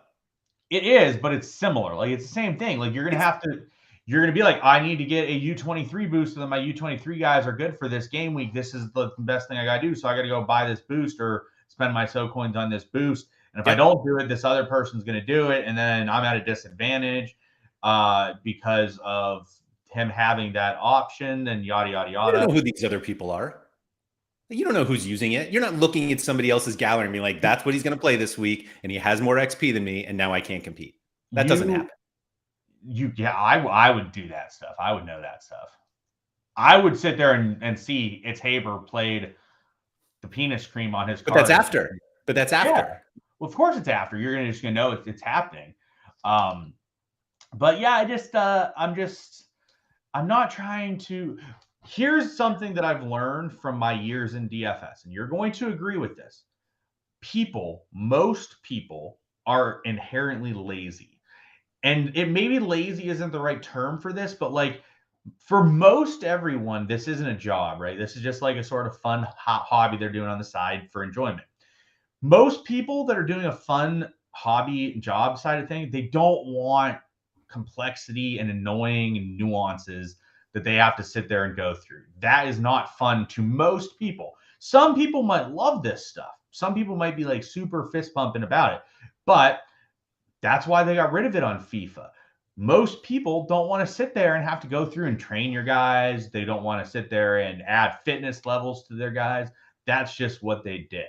It is, but it's similar. Like it's the same thing. Like you're going to be like, I need to get a U23 boost so that my U23 guys are good for this game week. This is the best thing I got to do. So I got to go buy this boost or spend my SO coins on this boost. And if I don't do it, this other person's going to do it. And then I'm at a disadvantage because of him having that option and yada, yada, yada. You don't know who these other people are. You don't know who's using it. You're not looking at somebody else's gallery and being like, that's what he's going to play this week. And he has more XP than me. And now I can't compete. That doesn't happen. I would do that stuff. I would know that stuff. I would sit there and see it's Haber played the penis cream on his card. But that's after. Yeah. Well, of course it's after. You're just going to know it's happening. But yeah, I'm not trying to. Here's something that I've learned from my years in DFS, and you're going to agree with this. Most people are inherently lazy. And it maybe lazy isn't the right term for this, but like for most everyone, this isn't a job, right? This is just like a sort of fun hobby they're doing on the side for enjoyment. Most people that are doing a fun hobby job side of thing, they don't want complexity and annoying nuances that they have to sit there and go through. That is not fun to most people. Some people might love this stuff. Some people might be like super fist pumping about it, but that's why they got rid of it on FIFA. Most people don't want to sit there and have to go through and train your guys. They don't want to sit there and add fitness levels to their guys. That's just what they did.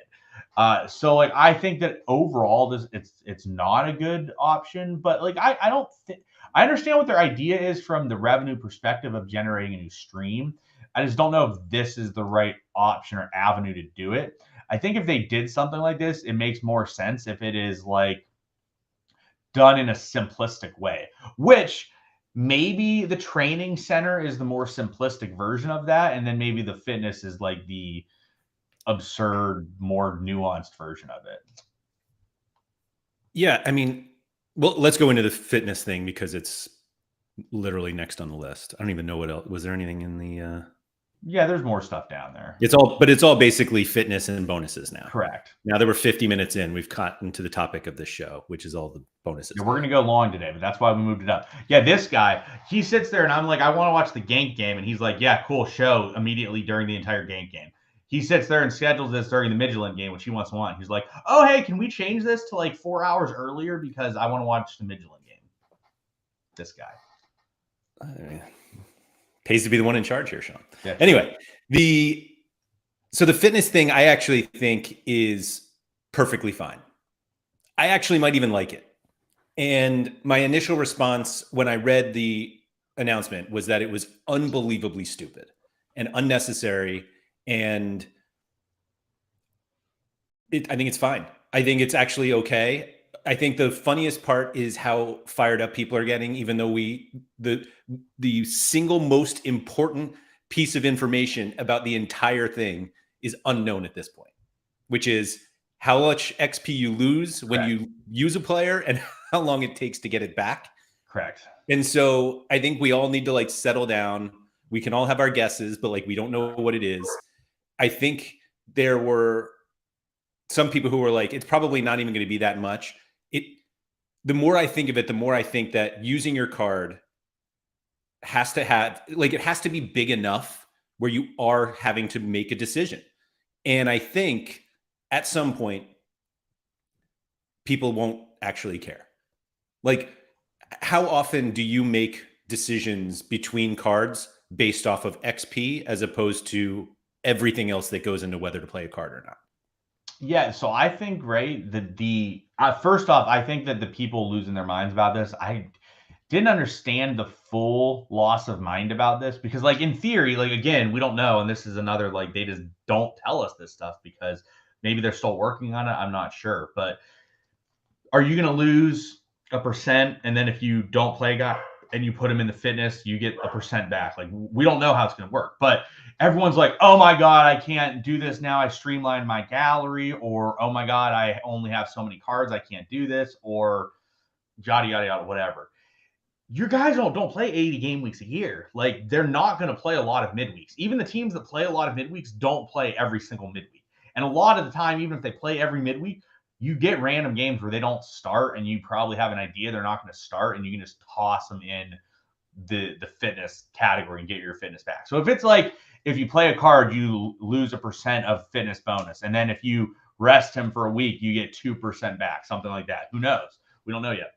So like I think that overall it's not a good option, but like I don't think I understand what their idea is from the revenue perspective of generating a new stream. I just don't know if this is the right option or avenue to do it. I think if they did something like this, it makes more sense if it is like done in a simplistic way, which maybe the training center is the more simplistic version of that. And then maybe the fitness is like the absurd, more nuanced version of it. Yeah. I mean, well, let's go into the fitness thing because it's literally next on the list. I don't even know what else. Was there anything in the Yeah, there's more stuff down there. it's all basically fitness and bonuses now. Correct. Now that we're 50 minutes in, we've gotten to the topic of the show, which is all the bonuses. Yeah, we're gonna go long today, but that's why we moved it up. Yeah, this guy, he sits there and I'm like, I want to watch the Gank game, and he's like, yeah, cool, show immediately during the entire Gank game. He sits there and schedules this during the Midland game, which he wants to watch. He's like, oh, hey, can we change this to like 4 hours earlier because I want to watch the Midland game? This guy pays to be the one in charge here, Sean. Yeah. Anyway, so the fitness thing, I actually think is perfectly fine. I actually might even like it. And my initial response when I read the announcement was that it was unbelievably stupid and unnecessary. And I think it's fine. I think it's actually okay. I think the funniest part is how fired up people are getting, even though the single most important piece of information about the entire thing is unknown at this point, which is how much XP you lose when you use a player and how long it takes to get it back. Correct. And so I think we all need to like settle down. We can all have our guesses, but like we don't know what it is. I think there were some people who were like, it's probably not even going to be that much. The more I think of it, the more I think that using your card has to have, like, it has to be big enough where you are having to make a decision. And I think at some point, people won't actually care. Like, how often do you make decisions between cards based off of XP as opposed to everything else that goes into whether to play a card or not? Yeah, so I think, right, first off, I think that the people losing their minds about this, I didn't understand the full loss of mind about this because, like, in theory, like, again, we don't know, and this is another, like, they just don't tell us this stuff because maybe they're still working on it. I'm not sure, but are you going to lose a percent, and then if you don't play a guy and you put him in the fitness, you get a percent back? Like, we don't know how it's going to work, but everyone's like, oh my God, I can't do this now. I streamlined my gallery, or oh my God, I only have so many cards, I can't do this, or yada, yada, yada, whatever. Your guys don't play 80 game weeks a year. Like, they're not going to play a lot of midweeks. Even the teams that play a lot of midweeks don't play every single midweek. And a lot of the time, even if they play every midweek, you get random games where they don't start and you probably have an idea they're not going to start, and you can just toss them in the fitness category and get your fitness back. So if it's like, if you play a card, you lose a percent of fitness bonus. And then if you rest him for a week, you get 2% back, something like that. Who knows? We don't know yet.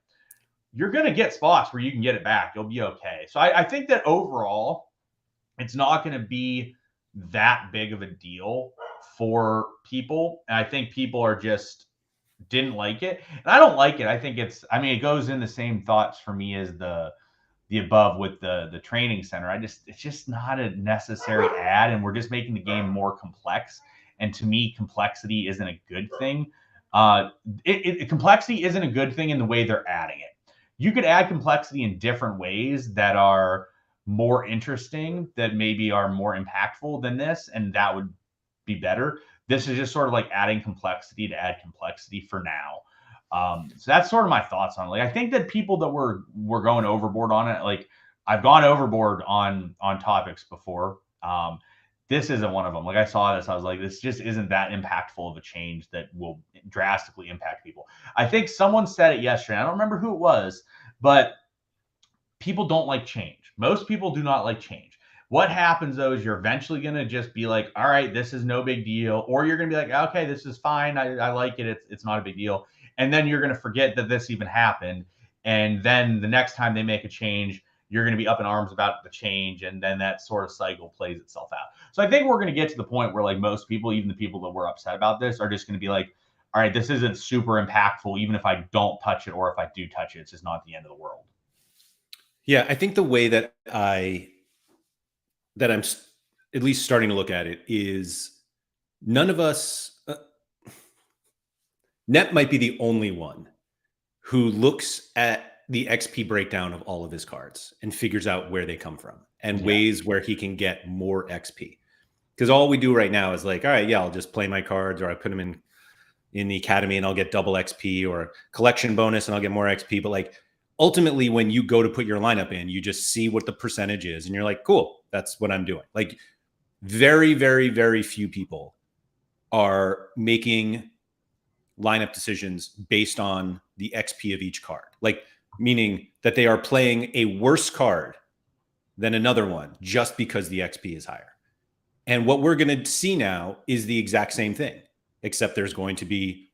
You're going to get spots where you can get it back. You'll be okay. So I think that overall, it's not going to be that big of a deal for people. And I think people are just didn't like it. And I don't like it. I think it goes in the same thoughts for me as the above with the training center. It's just not a necessary add, and we're just making the game more complex. And to me, complexity isn't a good thing. Complexity isn't a good thing in the way they're adding it. You could add complexity in different ways that are more interesting, that maybe are more impactful than this, and that would be better. This is just sort of like adding complexity to add complexity for now. So that's sort of my thoughts on it. Like, I think that people that were going overboard on it, like, I've gone overboard on topics before. This isn't one of them. Like, I saw this, I was like, this just isn't that impactful of a change that will drastically impact people. I think someone said it yesterday. I don't remember who it was, but people don't like change. Most people do not like change. What happens, though, is you're eventually going to just be like, all right, this is no big deal. Or you're going to be like, okay, this is fine. I like it. It's not a big deal. And then you're going to forget that this even happened. And then the next time they make a change, you're going to be up in arms about the change. And then that sort of cycle plays itself out. So I think we're going to get to the point where, like, most people, even the people that were upset about this, are just going to be like, all right, this isn't super impactful. Even if I don't touch it, or if I do touch it, it's just not the end of the world. Yeah, I think the way that I'm at least starting to look at it is none of us, Net might be the only one who looks at the XP breakdown of all of his cards and figures out where they come from and ways where he can get more XP. Because all we do right now is like, all right, yeah, I'll just play my cards, or I put them in the academy and I'll get double XP, or collection bonus and I'll get more XP. But like, ultimately, when you go to put your lineup in, you just see what the percentage is and you're like, cool, that's what I'm doing. Like very, very, very few people are making lineup decisions based on the XP of each card. Like meaning that they are playing a worse card than another one just because the XP is higher. And what we're going to see now is the exact same thing, except there's going to be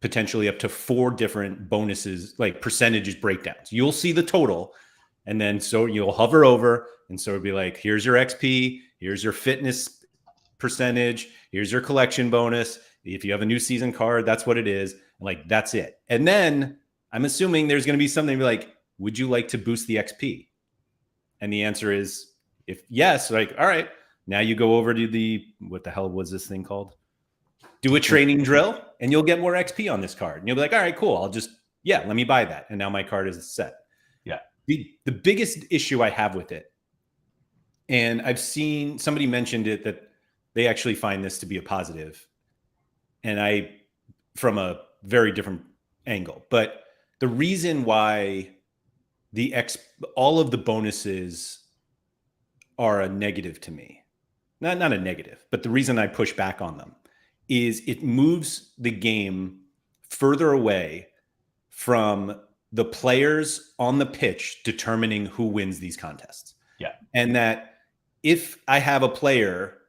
potentially up to 4 different bonuses, like percentages breakdowns. You'll see the total, and then so you'll hover over, and so it'll be like, here's your XP, here's your fitness percentage, here's your collection bonus. If you have a new season card, that's what it is. And like, that's it. And then I'm assuming there's going to be something like, would you like to boost the XP? And the answer is, if yes, like, all right, now you go over to the, what the hell was this thing called? Do a training drill and you'll get more XP on this card. And you'll be like, all right, cool. I'll just, yeah, let me buy that. And now my card is set. Yeah. The biggest issue I have with it, and I've seen somebody mentioned it, that they actually find this to be a positive. And I, from a very different angle, but the reason why all of the bonuses are a negative to me, not a negative, but the reason I push back on them is it moves the game further away from the players on the pitch determining who wins these contests. Yeah. And that if I have a player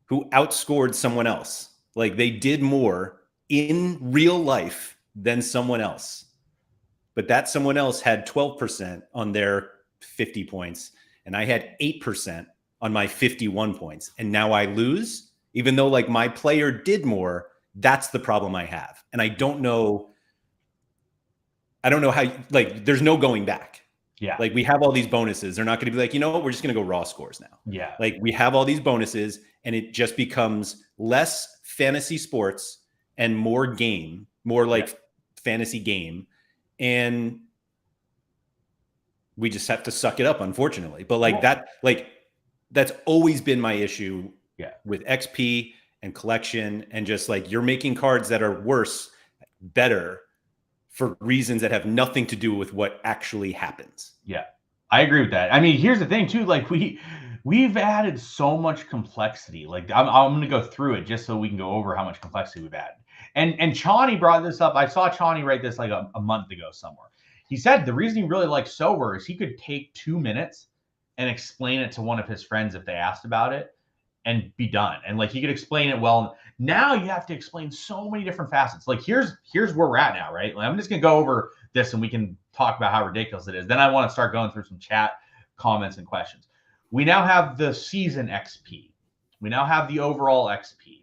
who outscored someone else, like they did more in real life than someone else, but that someone else had 12% on their 50 points, and I had 8% on my 51 points, and now I lose, even though like my player did more. That's the problem I have. And I don't know how, like, there's no going back. Yeah. Like we have all these bonuses. They're not going to be like, you know what, we're just going to go raw scores now. Yeah. Like we have all these bonuses, and it just becomes less fantasy sports and more game, more like fantasy game. And we just have to suck it up, unfortunately. But like that's always been my issue with XP and collection, and just like you're making cards that are worse, better for reasons that have nothing to do with what actually happens. Yeah, I agree with that. I mean, here's the thing too, like we've added so much complexity. Like I'm going to go through it just so we can go over how much complexity we've added. And Chani brought this up. I saw Chani write this like a month ago somewhere. He said the reason he really likes Sober is he could take 2 minutes and explain it to one of his friends if they asked about it and be done. And like he could explain it well. Now you have to explain so many different facets. Like here's where we're at now, right? Like, I'm just gonna go over this and we can talk about how ridiculous it is. Then I want to start going through some chat comments and questions. We now have the season XP. We now have the overall XP.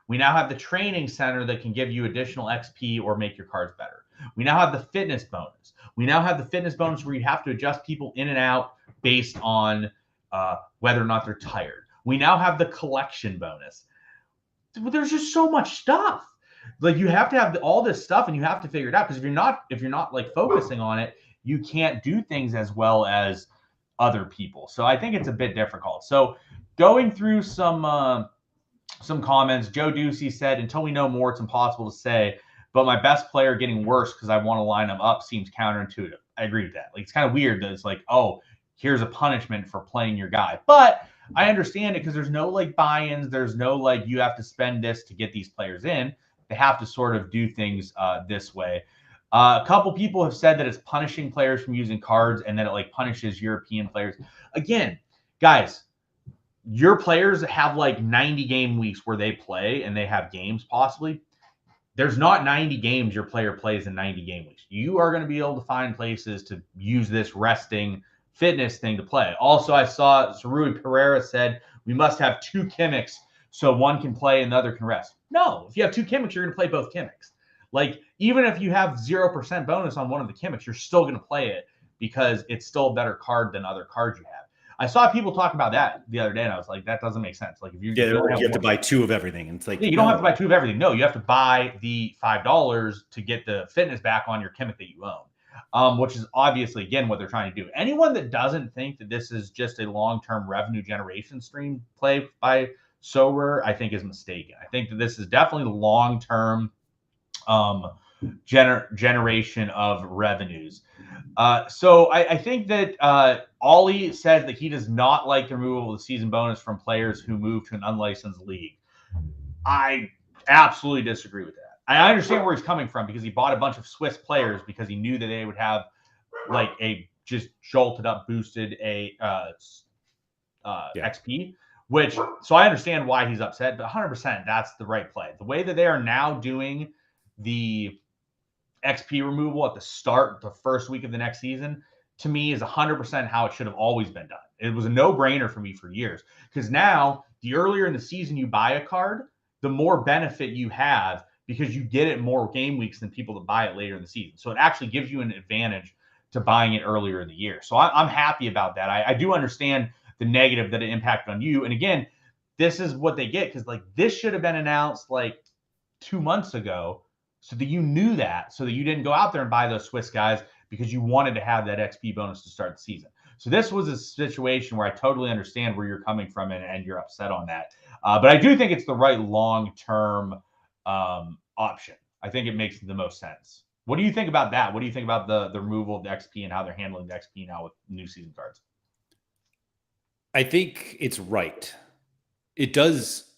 We now have the training center that can give you additional XP or make your cards better. We now have the fitness bonus. We now have the fitness bonus where you have to adjust people in and out based on whether or not they're tired. We now have the collection bonus. There's just so much stuff. Like you have to have all this stuff, and you have to figure it out, because if you're not like focusing on it, you can't do things as well as other people. So I think it's a bit difficult. So going through some comments, Joe Ducey said, until we know more, it's impossible to say, but my best player getting worse because I want to line them up seems counterintuitive. I agree with that. Like it's kind of weird that it's like, oh, here's a punishment for playing your guy. But I understand it, because there's no like buy-ins. There's no like you have to spend this to get these players in. They have to sort of do things this way. A couple people have said that it's punishing players from using cards, and that it like punishes European players. Again, guys, your players have like 90 game weeks where they play and they have games possibly. There's not 90 games your player plays in 90 game weeks. You are going to be able to find places to use this resting fitness thing to play. Also, I saw Rui Pereira said we must have 2 Kimmicks so one can play and the other can rest. No, if you have 2 Kimmicks, you're going to play both Kimmicks. Like even if you have 0% bonus on one of the Kimmicks, you're still going to play it, because it's still a better card than other cards you have. I saw people talk about that the other day, and I was like, that doesn't make sense. Like if you you have to buy 2 of everything, and it's like you don't have to buy 2 of everything. No, you have to buy the $5 to get the fitness back on your Kimmick that you own. Which is obviously, again, what they're trying to do. Anyone that doesn't think that this is just a long-term revenue generation stream play by Sorare, I think is mistaken. I think that this is definitely the long-term generation of revenues. So I think that Ollie says that he does not like the removal of the season bonus from players who move to an unlicensed league. I absolutely disagree with that. I understand where he's coming from because he bought a bunch of Swiss players because he knew that they would have like a just jolted up, boosted XP. So I understand why he's upset, but 100% that's the right play. The way that they are now doing the XP removal at the start, the first week of the next season, to me is 100% how it should have always been done. It was a no-brainer for me for years because now the earlier in the season you buy a card, the more benefit you have because you get it more game weeks than people that buy it later in the season. So it actually gives you an advantage to buying it earlier in the year. So I'm happy about that. I do understand the negative that it impacted on you. And again, this is what they get because like this should have been announced like 2 months ago so that you knew that, so that you didn't go out there and buy those Swiss guys because you wanted to have that XP bonus to start the season. So this was a situation where I totally understand where you're coming from and you're upset on that. But I do think it's the right long-term option. I think it makes the most sense. What do you think about that? What do you think about the removal of the XP and how they're handling the XP now with new season cards? I think it's right. It does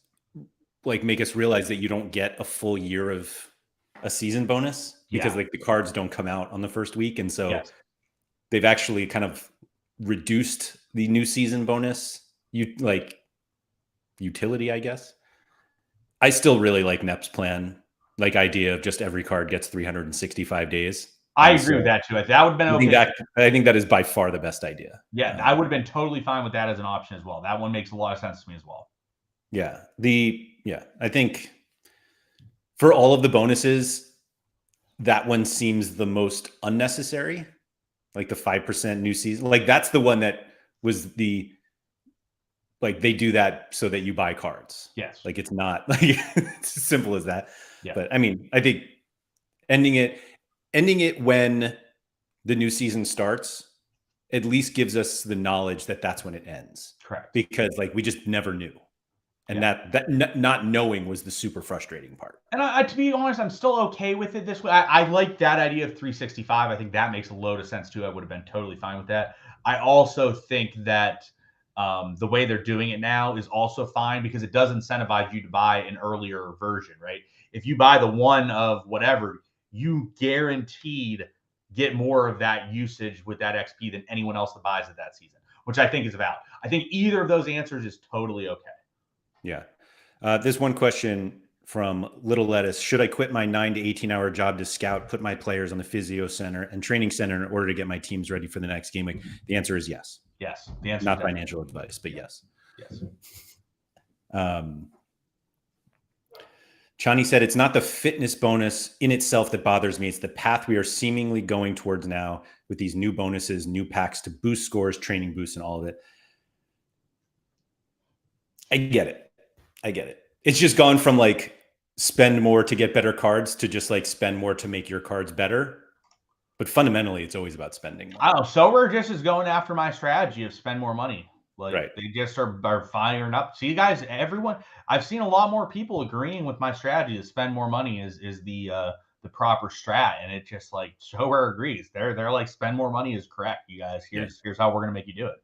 like make us realize that you don't get a full year of a season bonus because like the cards don't come out on the first week. And so they've actually kind of reduced the new season bonus utility, I guess. I still really like Nep's plan, like idea of just every card gets 365 days. I agree with that too. That would have been okay. I think that is by far the best idea. Yeah, I would have been totally fine with that as an option as well. That one makes a lot of sense to me as well. Yeah. I think for all of the bonuses, that one seems the most unnecessary. Like the 5% new season. Like that's the one that was like they do that so that you buy cards. Yes. Like it's not like it's as simple as that. Yeah. But I mean, I think ending it when the new season starts at least gives us the knowledge that that's when it ends. Correct. Because like we just never knew. And that not knowing was the super frustrating part. And to be honest, I'm still okay with it this way. I like that idea of 365. I think that makes a load of sense too. I would have been totally fine with that. I also think that the way they're doing it now is also fine because it does incentivize you to buy an earlier version, right? If you buy the one of whatever, you guaranteed get more of that usage with that XP than anyone else that buys it that season, which I think is valid. I think either of those answers is totally okay. Yeah. There's one question from Little Lettuce. Should I quit my 9 to 18-hour job to scout, put my players on the physio center and training center in order to get my teams ready for the next game week? The answer is yes. Yes. The answer not financial advice, but yes. Yes. Chani said, it's not the fitness bonus in itself that bothers me. It's the path we are seemingly going towards now with these new bonuses, new packs to boost scores, training boosts, and all of it. I get it. It's just gone from like spend more to get better cards to just like spend more to make your cards better. But fundamentally, it's always about spending more. I don't know. Sorare just is going after my strategy of spend more money. Like they just are firing up. See, guys, everyone. I've seen a lot more people agreeing with my strategy to spend more money is the proper strat, and it just like Sorare agrees. They're like spend more money is correct. You guys, here's how we're gonna make you do it.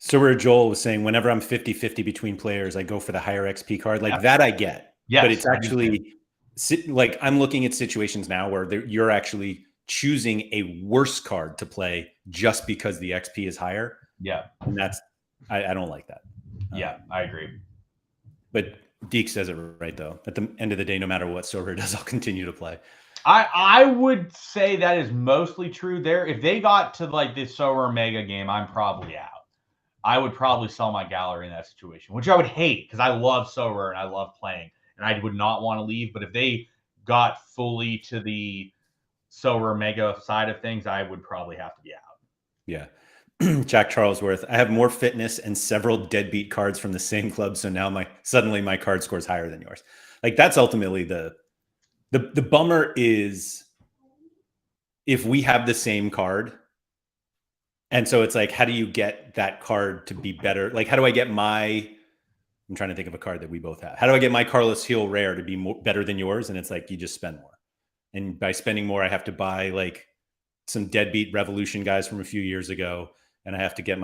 So where Joel was saying, whenever I'm 50-50 between players, I go for the higher XP card. Like that I get. Yes, but it's actually like I'm looking at situations now where you're actually choosing a worse card to play just because the XP is higher. Yeah. And that's, I don't like that. Yeah, I agree. But Deke says it right, though. At the end of the day, no matter what Sorare does, I'll continue to play. I would say that is mostly true there. If they got to like this Sorare Mega game, I'm probably out. I would probably sell my gallery in that situation, which I would hate because I love Sorare and I love playing, and I would not want to leave. But if they got fully to the Sorare Mega side of things, I would probably have to be out. Yeah. Jack Charlesworth, I have more fitness and several deadbeat cards from the same club, so now suddenly my card score is higher than yours. Like that's ultimately the bummer is if we have the same card. And so it's like, how do you get that card to be better? Like, how do I get I'm trying to think of a card that we both have. How do I get my Carlos Heel rare to be better than yours? And it's like, you just spend more. And by spending more, I have to buy like some deadbeat Revolution guys from a few years ago, and I have to get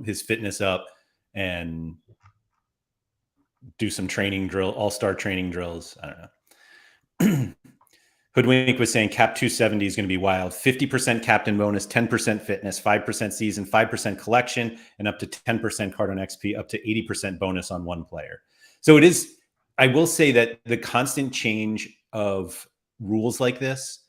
his fitness up and do some all-star training drills. I don't know. Hoodwink was saying cap 270 is going to be wild. 50% captain bonus, 10% fitness, 5% season, 5% collection, and up to 10% card on XP, up to 80% bonus on one player. So it is, I will say that the constant change of rules like this,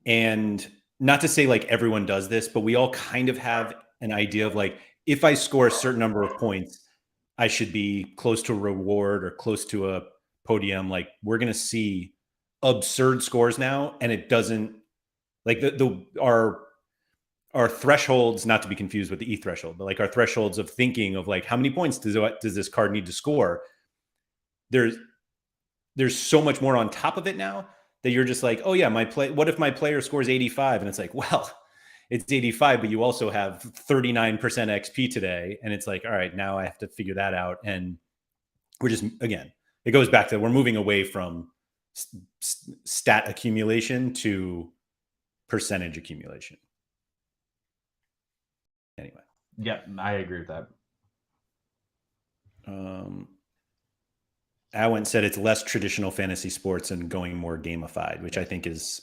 and not to say like everyone does this, but we all kind of have an idea of like, if I score a certain number of points, I should be close to a reward or close to a podium. Like we're going to see absurd scores now, and it doesn't like our thresholds, not to be confused with the E threshold, but like our thresholds of thinking of like how many points does this card need to score? There's so much more on top of it now that you're just like, oh yeah, what if my player scores 85? And it's like, well, it's 85, but you also have 39% XP today. And it's like, all right, now I have to figure that out. And we're just, again, it goes back to, we're moving away from stat accumulation to percentage accumulation. Anyway. Yeah, I agree with that. Owen said it's less traditional fantasy sports and going more gamified, which I think is,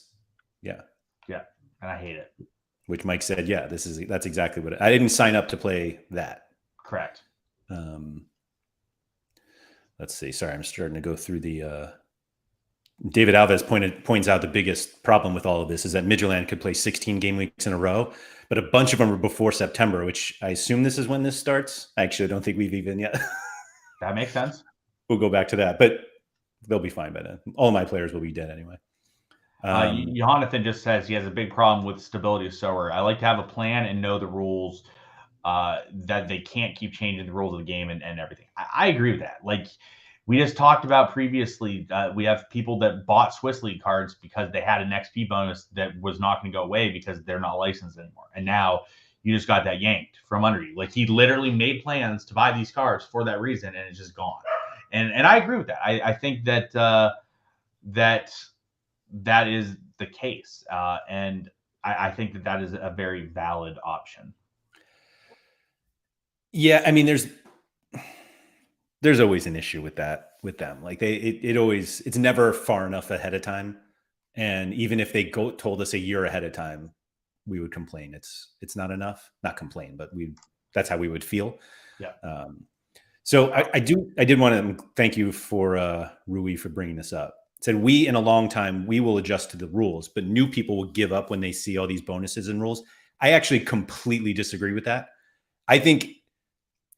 yeah. Yeah, and I hate it. Which Mike said, yeah, that's exactly what I didn't sign up to play that. Correct. Let's see. Sorry, I'm starting to go through the. David Alves points out the biggest problem with all of this is that Midtjylland could play 16 game weeks in a row, but a bunch of them are before September, which I assume this is when this starts. I actually don't think we've even yet. That makes sense. We'll go back to that, but they'll be fine by then. All my players will be dead anyway. Jonathan just says he has a big problem with stability of Sorare. I like to have a plan and know the rules, that they can't keep changing the rules of the game and everything. I agree with that. Like we just talked about previously, we have people that bought Swiss League cards because they had an XP bonus that was not going to go away because they're not licensed anymore. And now you just got that yanked from under you. Like he literally made plans to buy these cards for that reason, and it's just gone. And I agree with that. I think that that is the case. And I think that is a very valid option. Yeah, I mean, there's always an issue with that with them. Like it's never far enough ahead of time, and even if they told us a year ahead of time, we would complain. It's not enough. Not complain, but that's how we would feel. Yeah. So I did want to thank you for Rui for bringing this up. It said in a long time we will adjust to the rules, but new people will give up when they see all these bonuses and rules. I actually completely disagree with that. I think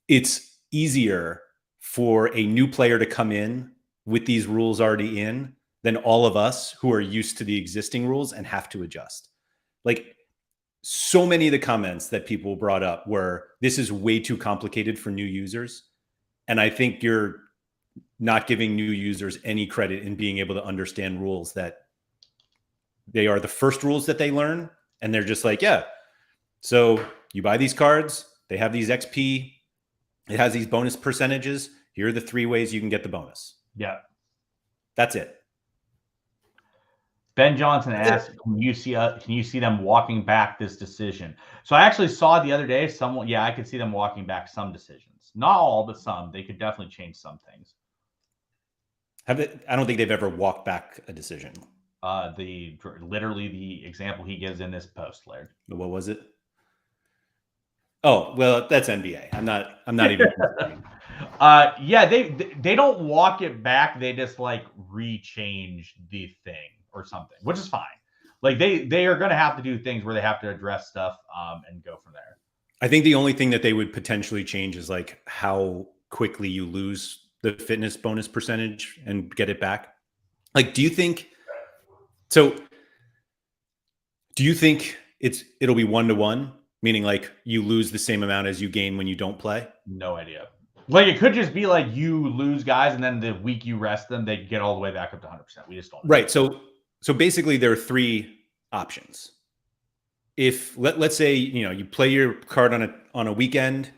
it's easier for a new player to come in with these rules already in than all of us who are used to the existing rules and have to adjust. Like so many of the comments that people brought up were, this is way too complicated for new users. And I think you're not giving new users any credit in being able to understand rules that they are the first rules that they learn. And they're just like, yeah, so you buy these cards, they have these XP, it has these bonus percentages. Here are the 3 ways you can get the bonus. Yeah. That's it. Ben Johnson asked, can you see them walking back this decision? So I actually saw the other day I could see them walking back some decisions. Not all, but some. They could definitely change some things. I don't think they've ever walked back a decision. Literally the example he gives in this post, Laird. What was it? Oh, well, that's NBA. I'm not even yeah, they don't walk it back. They just like rechange the thing or something, which is fine. Like they are going to have to do things where they have to address stuff and go from there. I think the only thing that they would potentially change is like how quickly you lose the fitness bonus percentage and get it back. Like, do you think it'll be 1-to-1? Meaning like you lose the same amount as you gain when you don't play? No idea. Like it could just be like you lose guys and then the week you rest them, they get all the way back up to 100%. We just don't know. Right. So basically there are 3 options. If let's say, you play your card on a weekend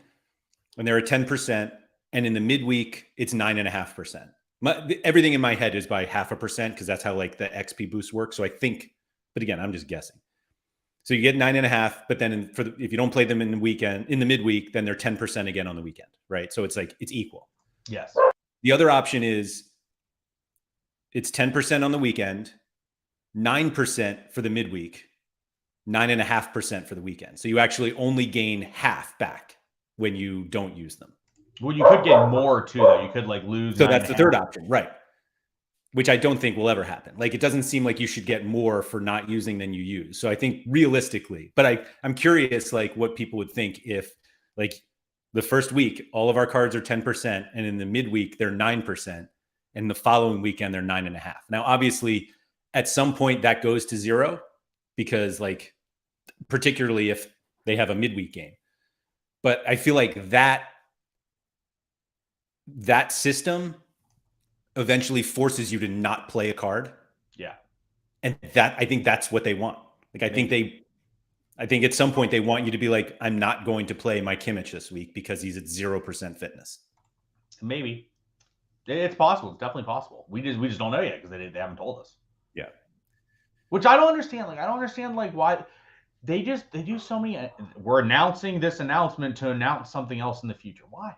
and they're at 10% and in the midweek it's 9.5%. everything in my head is by 0.5% because that's how like the XP boost works. So I think, but again, I'm just guessing. So you get 9.5, but then if you don't play them in the midweek, then they're 10% again on the weekend, right? So it's like it's equal. Yes. The other option is it's 10% on the weekend, 9% for the midweek, 9.5% for the weekend. So you actually only gain half back when you don't use them. Well, you could get more too, though. You could like lose. So that's the third option, right? Which I don't think will ever happen. Like it doesn't seem like you should get more for not using than you use. So I think realistically, but I'm curious like what people would think if like the first week, all of our cards are 10% and in the midweek they're 9% and the following weekend they're 9.5. Now, obviously at some point that goes to 0 because like, particularly if they have a midweek game, but I feel like that system eventually forces you to not play a card. Yeah. And that, I think that's what they want. Like, I think at some point they want you to be like, I'm not going to play my Kimmich this week because he's at 0% fitness. Maybe. It's possible. It's definitely possible. We just don't know yet because they haven't told us. Yeah. Which I don't understand. Like, I don't understand like why they do so many. We're announcing this announcement to announce something else in the future. Why?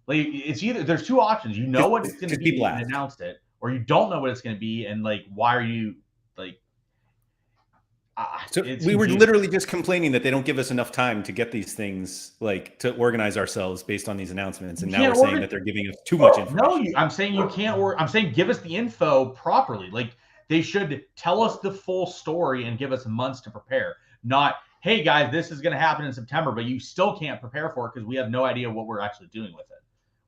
Like it's either there's two options. You know what it's going to be and announced it, or you don't know what it's going to be and like why are you like? So we were literally just complaining that they don't give us enough time to get these things like to organize ourselves based on these announcements, and now we're saying that they're giving us too much information. No, I'm saying you can't. I'm saying give us the info properly. Like they should tell us the full story and give us months to prepare. Not, hey guys, this is going to happen in September, but you still can't prepare for it because we have no idea what we're actually doing with it.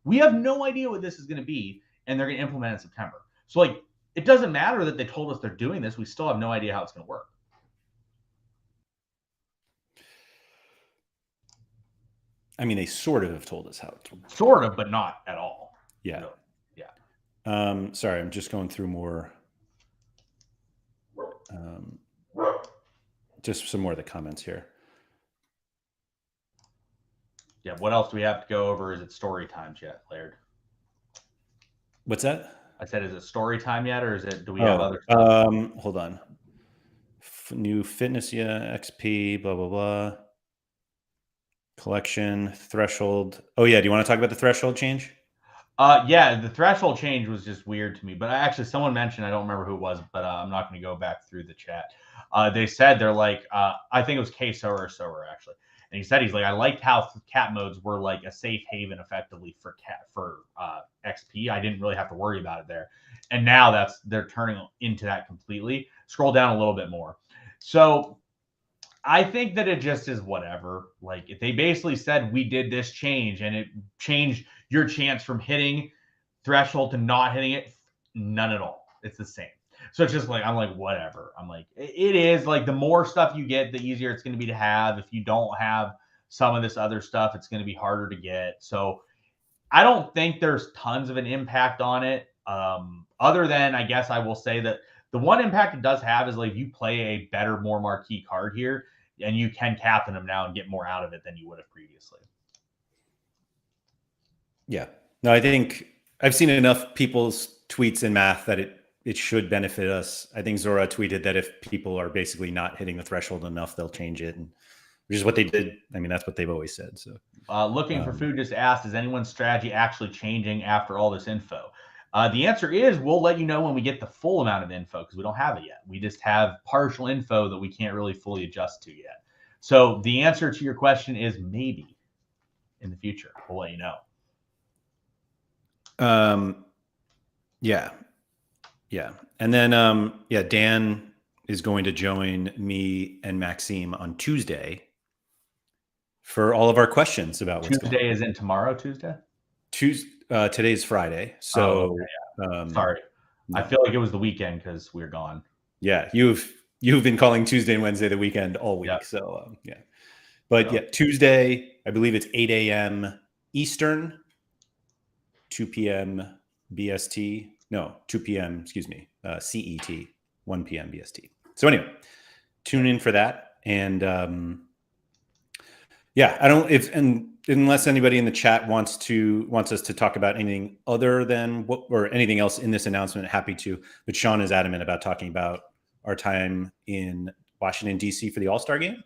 We have no idea what this is going to be, and they're going to implement it in September. So like, it doesn't matter that they told us they're doing this. We still have no idea how it's going to work. I mean, they sort of have told us how it's working. Sort of, but not at all. Yeah. No. Yeah. Sorry, I'm just going through more. Just some more of the comments here. Yeah. What else do we have to go over? Is it story times yet, Laird? What's that? I said, is it story time yet, or do we have other stuff? Hold on. New fitness, yeah, XP, blah, blah, blah. Collection, threshold. Oh, yeah. Do you want to talk about the threshold change? Yeah, the threshold change was just weird to me. But actually, someone mentioned, I don't remember who it was, but I'm not going to go back through the chat. They said they're like, I think it was Sorare actually. And he said, he's like, I liked how cat modes were like a safe haven effectively for XP. I didn't really have to worry about it there. And now they're turning into that completely. Scroll down a little bit more. So I think that it just is whatever. Like if they basically said we did this change and it changed your chance from hitting threshold to not hitting it, none at all. It's the same. So it's just like, I'm like, whatever. I'm like, it is like the more stuff you get, the easier it's going to be to have. If you don't have some of this other stuff, it's going to be harder to get. So I don't think there's tons of an impact on it. Other than, I guess I will say that the one impact it does have is like if you play a better, more marquee card here, and you can captain them now and get more out of it than you would have previously. Yeah. No, I think I've seen enough people's tweets and math that it should benefit us. I think Zora tweeted that if people are basically not hitting the threshold enough, they'll change it, and which is what they did. I mean, that's what they've always said. So, Looking for Food just asked, is anyone's strategy actually changing after all this info? The answer is we'll let you know when we get the full amount of info because we don't have it yet. We just have partial info that we can't really fully adjust to yet. So the answer to your question is maybe in the future. We'll let you know. Yeah. And then, Dan is going to join me and Maxime on Tuesday for all of our questions about what's going on. Tuesday is in tomorrow, Tuesday? Today's Friday. So, sorry. No. I feel like it was the weekend because we're gone. Yeah. You've been calling Tuesday and Wednesday the weekend all week. Yep. So, yeah. But yeah, Tuesday, I believe it's 8 a.m. Eastern, 2 p.m. BST. No, 2 p.m. Excuse me, CET, 1 p.m. BST. So anyway, tune in for that. And Yeah, I don't. Unless anybody in the chat wants us to talk about anything other than what or anything else in this announcement, happy to. But Sean is adamant about talking about our time in Washington D.C. for the All-Star game,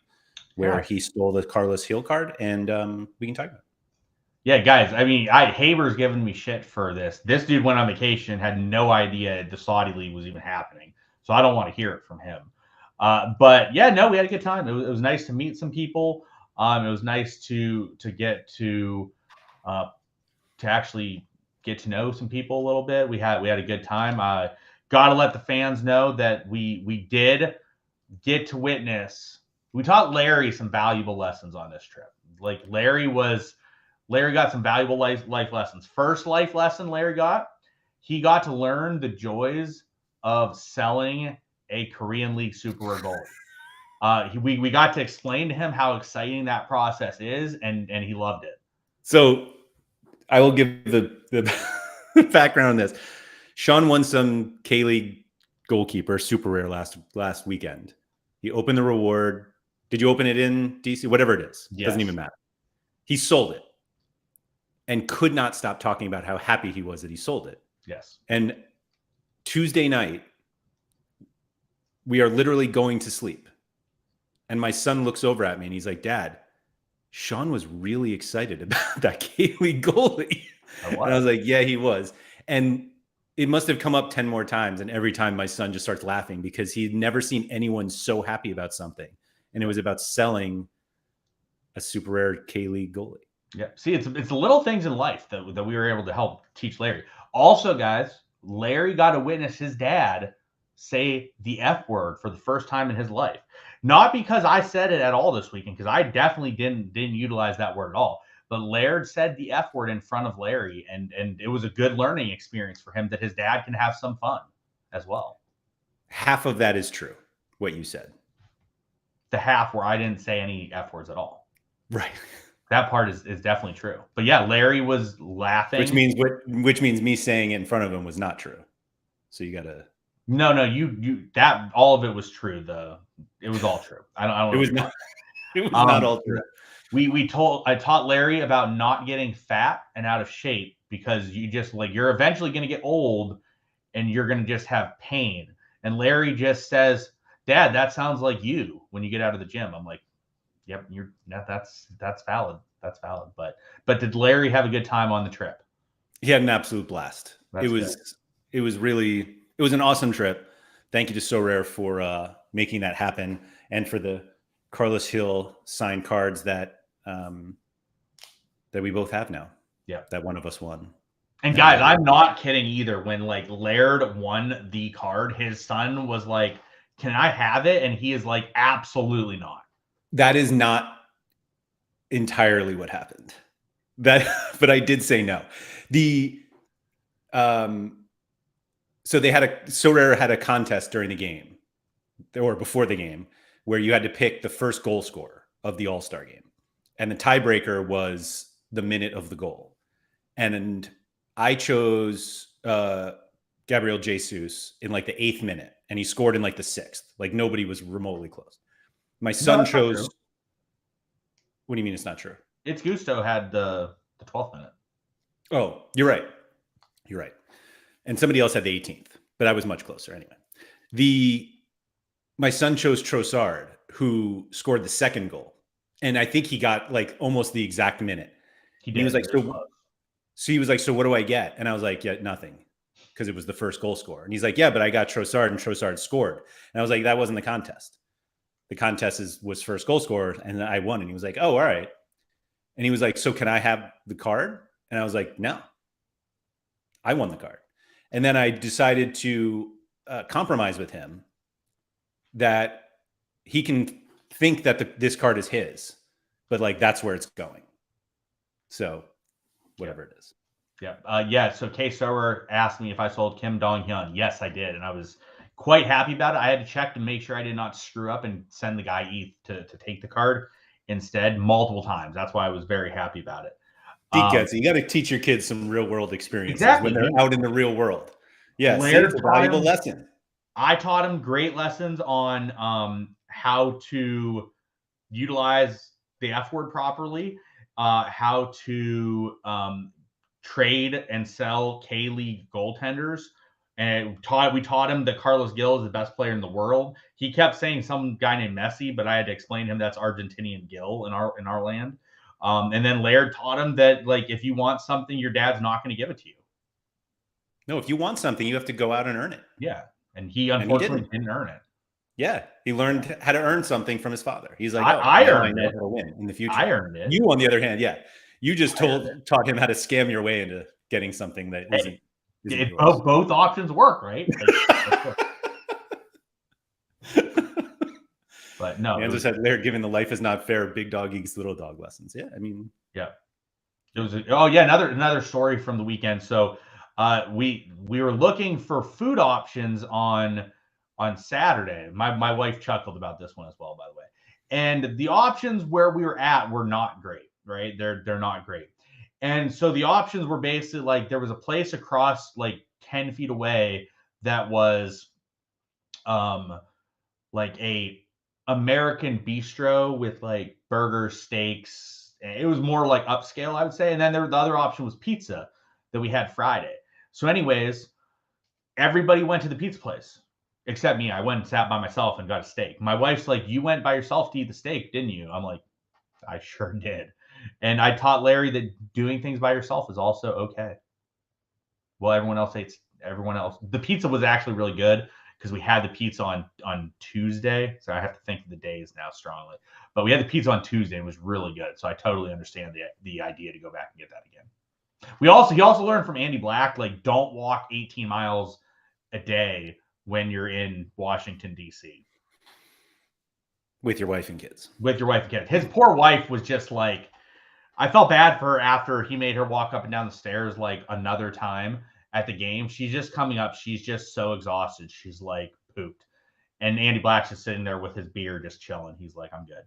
where he stole the Carlos Hill card, and we can talk about it. Yeah, guys. I mean, Haber's giving me shit for this. This dude went on vacation, had no idea the Saudi League was even happening, so I don't want to hear it from him. But yeah, no, we had a good time. It was nice to meet some people. It was nice to get to actually get to know some people a little bit. We had a good time. Got to let the fans know that we did get to witness. We taught Larry some valuable lessons on this trip. Like Larry got some valuable life lessons. First life lesson he got to learn the joys of selling a Korean League Super Rare goalie. We got to explain to him how exciting that process is, and he loved it. So I will give the background on this. Sean won some K-League goalkeeper Super Rare last weekend. He opened the reward. Did you open it in DC? Whatever it is. Yes. Doesn't even matter. He sold it and could not stop talking about how happy he was that he sold it. Yes. And Tuesday night, we are literally going to sleep. And my son looks over at me and he's like, Dad, Sean was really excited about that Goalie goalie. And I was like, yeah, he was. And it must have come up 10 more times. And every time my son just starts laughing because he'd never seen anyone so happy about something. And it was about selling a super rare K-League goalie. Yeah. See, it's the little things in life that we were able to help teach Larry. Also, guys, Larry got to witness his dad say the F word for the first time in his life. Not because I said it at all this weekend, because I definitely didn't utilize that word at all. But Laird said the F word in front of Larry, and it was a good learning experience for him that his dad can have some fun as well. Half of that is true, what you said. The half where I didn't say any F words at all. Right. That part is definitely true. But yeah, Larry was laughing. Which means me saying it in front of him was not true. So you got to. No, you that all of it was true. It was all true. I don't. It was not. It was not all true. I taught Larry about not getting fat and out of shape because you're eventually going to get old and you're going to just have pain. And Larry just says, Dad, that sounds like you when you get out of the gym. I'm like, yep, that's valid. That's valid. But did Larry have a good time on the trip? He had an absolute blast. It was an awesome trip. Thank you to Sorare for making that happen and for the Carlos Hill signed cards that we both have now. Yeah. That one of us won. And guys, I'm not kidding either. When like Laird won the card, his son was like, can I have it? And he is like, absolutely not. That is not entirely what happened. But I did say no. So Sorare had a contest during the game or before the game where you had to pick the first goal scorer of the All-Star game. And the tiebreaker was the minute of the goal. And I chose Gabriel Jesus in like the 8th minute, and he scored in like the 6th. Like nobody was remotely close. My son chose. What do you mean it's not true? It's Gusto had the 12th minute. Oh, you're right. You're right. And somebody else had the 18th, but I was much closer anyway. My son chose Trossard, who scored the 2nd goal. And I think he got like almost the exact minute. He was like, so he was like, so what do I get? And I was like, yeah, nothing. Because it was the first goal scorer. And he's like, yeah, but I got Trossard and Trossard scored. And I was like, that wasn't the contest. The contest was first goal scorer, and I won. And he was like, oh, all right. And he was like, so can I have the card? And I was like, no, I won the card. And then I decided to compromise with him that he can think that this card is his, but like that's where it's going. So whatever it is. Yeah. So K Sower asked me if I sold Kim Dong-hyun. Yes, I did. And I was quite happy about it. I had to check to make sure I did not screw up and send the guy ETH to take the card instead multiple times. That's why I was very happy about it. You got to teach your kids some real world experiences when they're out in the real world. Yeah, it's a valuable lesson. I taught him great lessons on how to utilize the F word properly, how to trade and sell K-League goaltenders. And we taught him that Carlos Gil is the best player in the world. He kept saying some guy named Messi, but I had to explain to him that's Argentinian Gil in our land. And then Laird taught him that, like, if you want something, your dad's not going to give it to you. No, if you want something, you have to go out and earn it. Yeah. And he unfortunately didn't earn it. Yeah. He learned how to earn something from his father. He's like, I earned it. How to win in the future. I earned it. You, on the other hand, you just taught him how to scam your way into getting something that isn't yours. Both options work, right? But no, man just had Laird giving the life is not fair, big dog eats little dog lessons. Yeah, I mean, yeah. It was another story from the weekend. So we were looking for food options on Saturday. My wife chuckled about this one as well, by the way. And the options where we were at were not great, right? They're not great. And so the options were basically like there was a place across like 10 feet away that was like a American bistro with like burgers, steaks. It was more like upscale, I would say. And then the other option was pizza that we had Friday. So anyways, everybody went to the pizza place except me. I went and sat by myself and got a steak. My wife's like, you went by yourself to eat the steak, didn't you? I'm like, I sure did. And I taught Larry that doing things by yourself is also okay. Well, everyone else. The pizza was actually really good because we had the pizza on Tuesday. So I have to think of the days now strongly. But we had the pizza on Tuesday and it was really good. So I totally understand the idea to go back and get that again. He also learned from Andy Black, like, don't walk 18 miles a day when you're in Washington, D.C. With your wife and kids. His poor wife was just like, I felt bad for her after he made her walk up and down the stairs like another time at the game. She's just coming up. She's just so exhausted. She's like pooped. And Andy Black's just sitting there with his beer, just chilling. He's like, I'm good.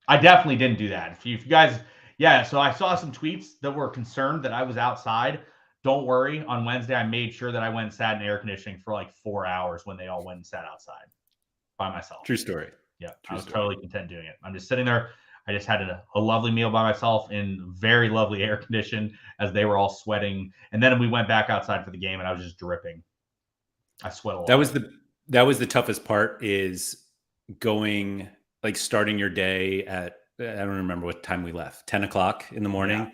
I definitely didn't do that. If you guys, so I saw some tweets that were concerned that I was outside. Don't worry. On Wednesday, I made sure that I went and sat in air conditioning for like 4 hours when they all went and sat outside by myself. True story. Yeah, I was totally content doing it. I'm just sitting there. I just had a lovely meal by myself in very lovely air condition as they were all sweating. And then we went back outside for the game and I was just dripping. I sweat a lot. That was the toughest part, is going, like, starting your day at, I don't remember what time we left, 10 o'clock in the morning,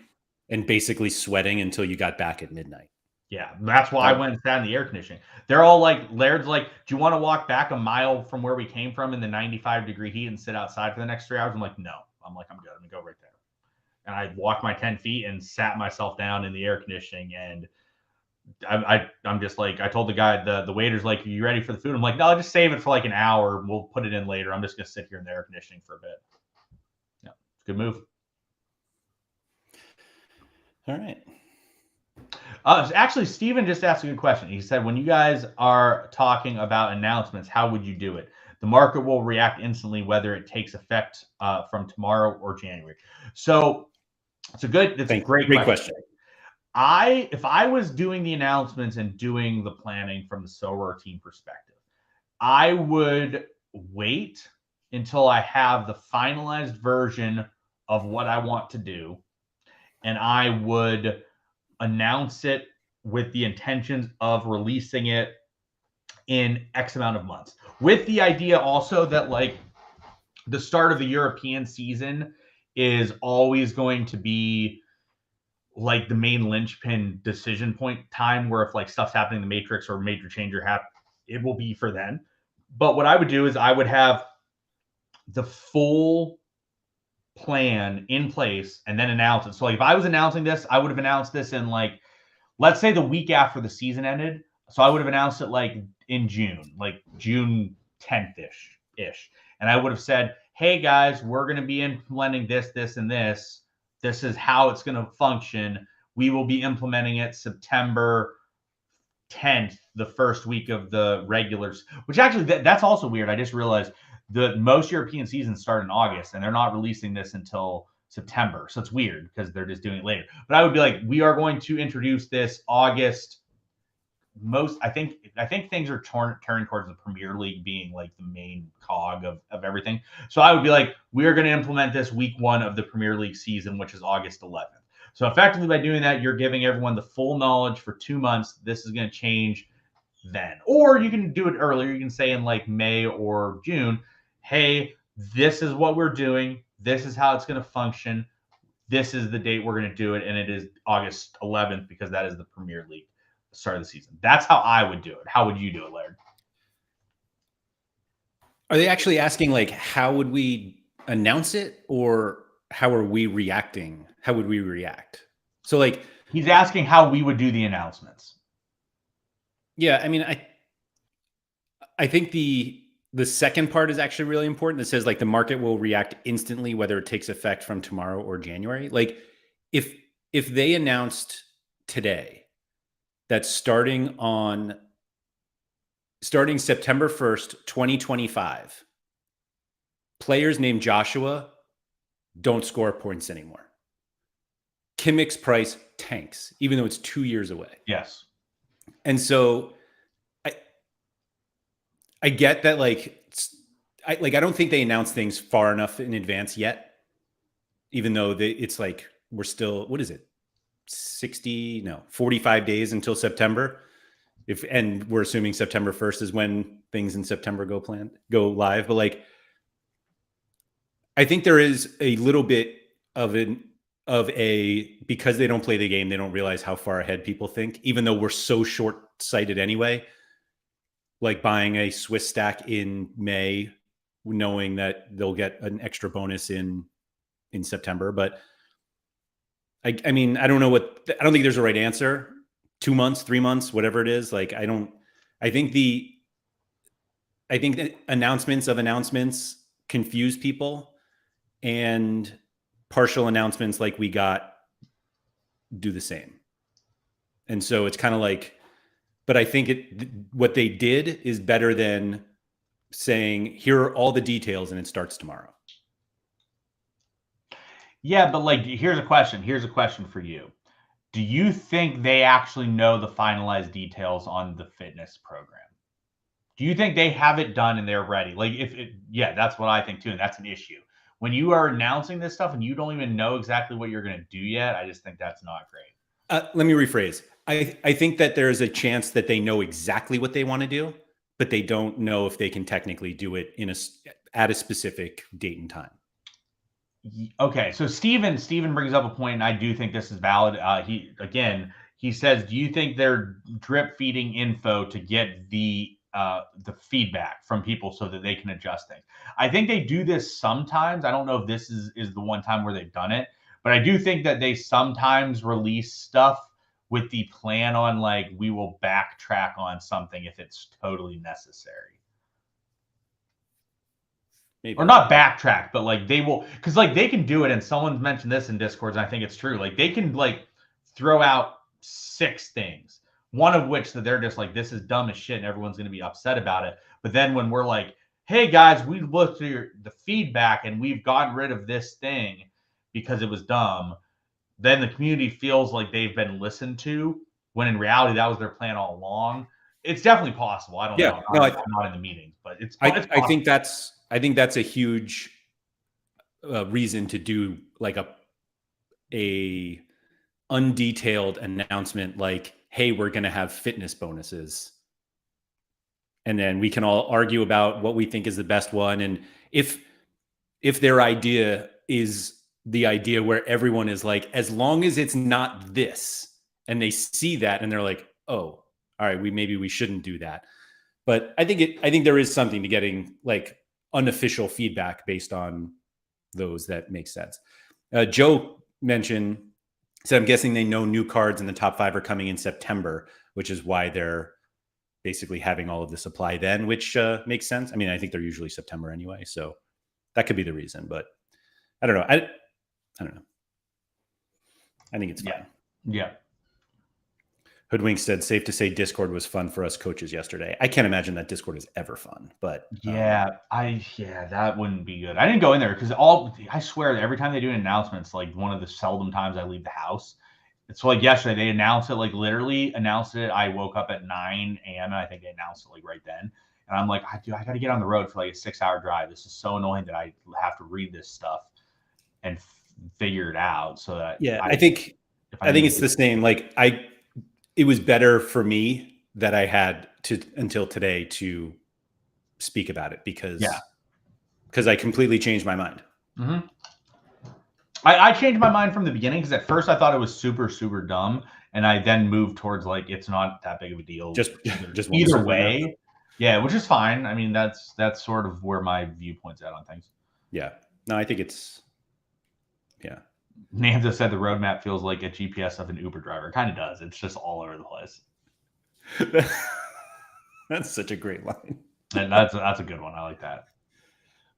and basically sweating until you got back at midnight. Yeah, that's why I went and sat in the air conditioning. They're all like, Laird's like, do you want to walk back a mile from where we came from in the 95-degree heat and sit outside for the next 3 hours? I'm like, no. I'm like, I'm good. I'm going to go right there. And I walked my 10 feet and sat myself down in the air conditioning. And I'm just like, I told the guy, the waiter's like, are you ready for the food? I'm like, no, just save it for like an hour. We'll put it in later. I'm just going to sit here in the air conditioning for a bit. Yeah, it's a good move. All right. Actually, Steven just asked a good question. He said, when you guys are talking about announcements, how would you do it? The market will react instantly, whether it takes effect from tomorrow or January. So it's a great question. If I was doing the announcements and doing the planning from the Sorare team perspective, I would wait until I have the finalized version of what I want to do, and I would announce it with the intentions of releasing it in X amount of months, with the idea also that, like, the start of the European season is always going to be like the main linchpin decision point time, where if like stuff's happening in the matrix or major changer it will be for then. But what I would do is I would have the full plan in place and then announce it. So like if I was announcing this, I would have announced this in, like, let's say the week after the season ended. So I would have announced it like in June, like June 10th ish. And I would have said, hey guys, we're going to be implementing this, this, and this. This is how it's going to function. We will be implementing it September 10th, the first week of the regulars, which actually that's also weird. I just realized most European seasons start in August and they're not releasing this until September. So it's weird because they're just doing it later. But I would be like, we are going to introduce this August I think things are turning towards the Premier League being like the main cog of everything. So I would be like, we are going to implement this week 1 of the Premier League season, which is August 11th. So effectively by doing that, you're giving everyone the full knowledge for 2 months. This is going to change then. Or you can do it earlier. You can say in like May or June, hey, this is what we're doing. This is how it's going to function. This is the date we're going to do it. And it is August 11th because that is the Premier League start of the season. That's how I would do it. How would you do it, Laird? Are they actually asking like, how would we announce it, or how are we reacting? How would we react? So like, he's asking how we would do the announcements. Yeah, I mean, I think the second part is actually really important. It says like the market will react instantly, whether it takes effect from tomorrow or January. Like if they announced today that starting September 1st, 2025, players named Joshua don't score points anymore. Kimmick's price tanks, even though it's 2 years away. Yes. And so I get that, I don't think they announce things far enough in advance yet, even though it's like we're still, what is it? 45 days until September. And we're assuming September 1st is when things in September go live. But like, I think there is a little bit of because they don't play the game, they don't realize how far ahead people think, even though we're so short-sighted anyway. Like buying a Swiss stack in May, knowing that they'll get an extra bonus in September. But I mean, I don't think there's a right answer. 2 months, 3 months, whatever it is. Like, I think the announcements of announcements confuse people, and partial announcements like we got do the same. And so it's kind of like, but I think what they did is better than saying, here are all the details and it starts tomorrow. Yeah, but like, here's a question for you. Do you think they actually know the finalized details on the fitness program? Do you think they have it done and they're ready? Like, that's what I think too. And that's an issue. When you are announcing this stuff and you don't even know exactly what you're going to do yet, I just think that's not great. Let me rephrase. I think that there is a chance that they know exactly what they want to do, but they don't know if they can technically do it at a specific date and time. Okay, so Steven brings up a point, and I do think this is valid. He says, do you think they're drip feeding info to get the feedback from people so that they can adjust things? I think they do this sometimes. I don't know if this is the one time where they've done it, but I do think that they sometimes release stuff with the plan on like, we will backtrack on something if it's totally necessary. Maybe. Or not backtrack, but like they will, because like they can do it. And someone's mentioned this in Discords, and I think it's true. Like they can like throw out 6 things, one of which that they're just like, this is dumb as shit, and everyone's going to be upset about it. But then when we're like, hey guys, we looked through the feedback and we've gotten rid of this thing because it was dumb, then the community feels like they've been listened to, when in reality that was their plan all along. It's definitely possible. I don't know. I'm not in the meetings, but it's I think that's a huge reason to do like a undetailed announcement, like, hey, we're going to have fitness bonuses. And then we can all argue about what we think is the best one. And if their idea is the idea where everyone is like, as long as it's not this, and they see that and they're like, oh, all right, maybe we shouldn't do that. But I think there is something to getting like unofficial feedback based on those that make sense. Joe said, I'm guessing they know new cards in the top 5 are coming in September, which is why they're basically having all of the supply then, which makes sense. I mean, I think they're usually September anyway, so that could be the reason, but I don't know. I don't know. I think it's fine. Yeah. Hoodwink said, safe to say Discord was fun for us coaches yesterday. I can't imagine that Discord is ever fun, but that wouldn't be good. I didn't go in there because I swear every time they do announcements, like one of the seldom times I leave the house, It's like yesterday, they announced it, like literally announced it. I woke up at 9 a.m. and I think they announced it like right then. And I'm like, I got to get on the road for like a 6-hour drive. This is so annoying that I have to read this stuff and figure it out so that I think it's the same. Like it was better for me that I had to until today to speak about it because I completely changed my mind. Mm-hmm. I changed my mind from the beginning because at first I thought it was super, super dumb. And I then moved towards like, it's not that big of a deal. Just either way. Now. Yeah, which is fine. I mean, that's sort of where my viewpoint's at on things. Yeah. No, I think it's, Nanza said the roadmap feels like a GPS of an Uber driver. It kind of does. It's just all over the place. That's such a great line. And that's a good one. I like that.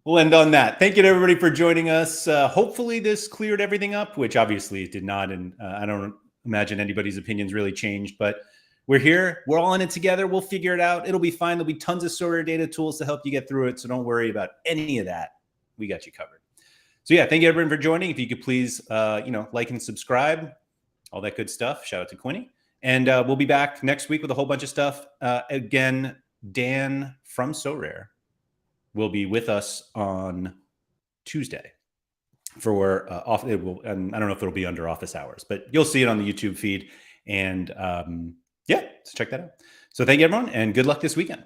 We'll end on that. Thank you to everybody for joining us. Hopefully this cleared everything up, which obviously it did not. And I don't imagine anybody's opinions really changed, but we're here. We're all in it together. We'll figure it out. It'll be fine. There'll be tons of SorareData tools to help you get through it. So don't worry about any of that. We got you covered. So yeah, thank you everyone for joining. If you could please, like and subscribe, all that good stuff. Shout out to Quinny. And we'll be back next week with a whole bunch of stuff. Again, Dan from Sorare will be with us on Tuesday for off. It will, and I don't know if it'll be under office hours, but you'll see it on the YouTube feed. And so check that out. So thank you everyone, and good luck this weekend.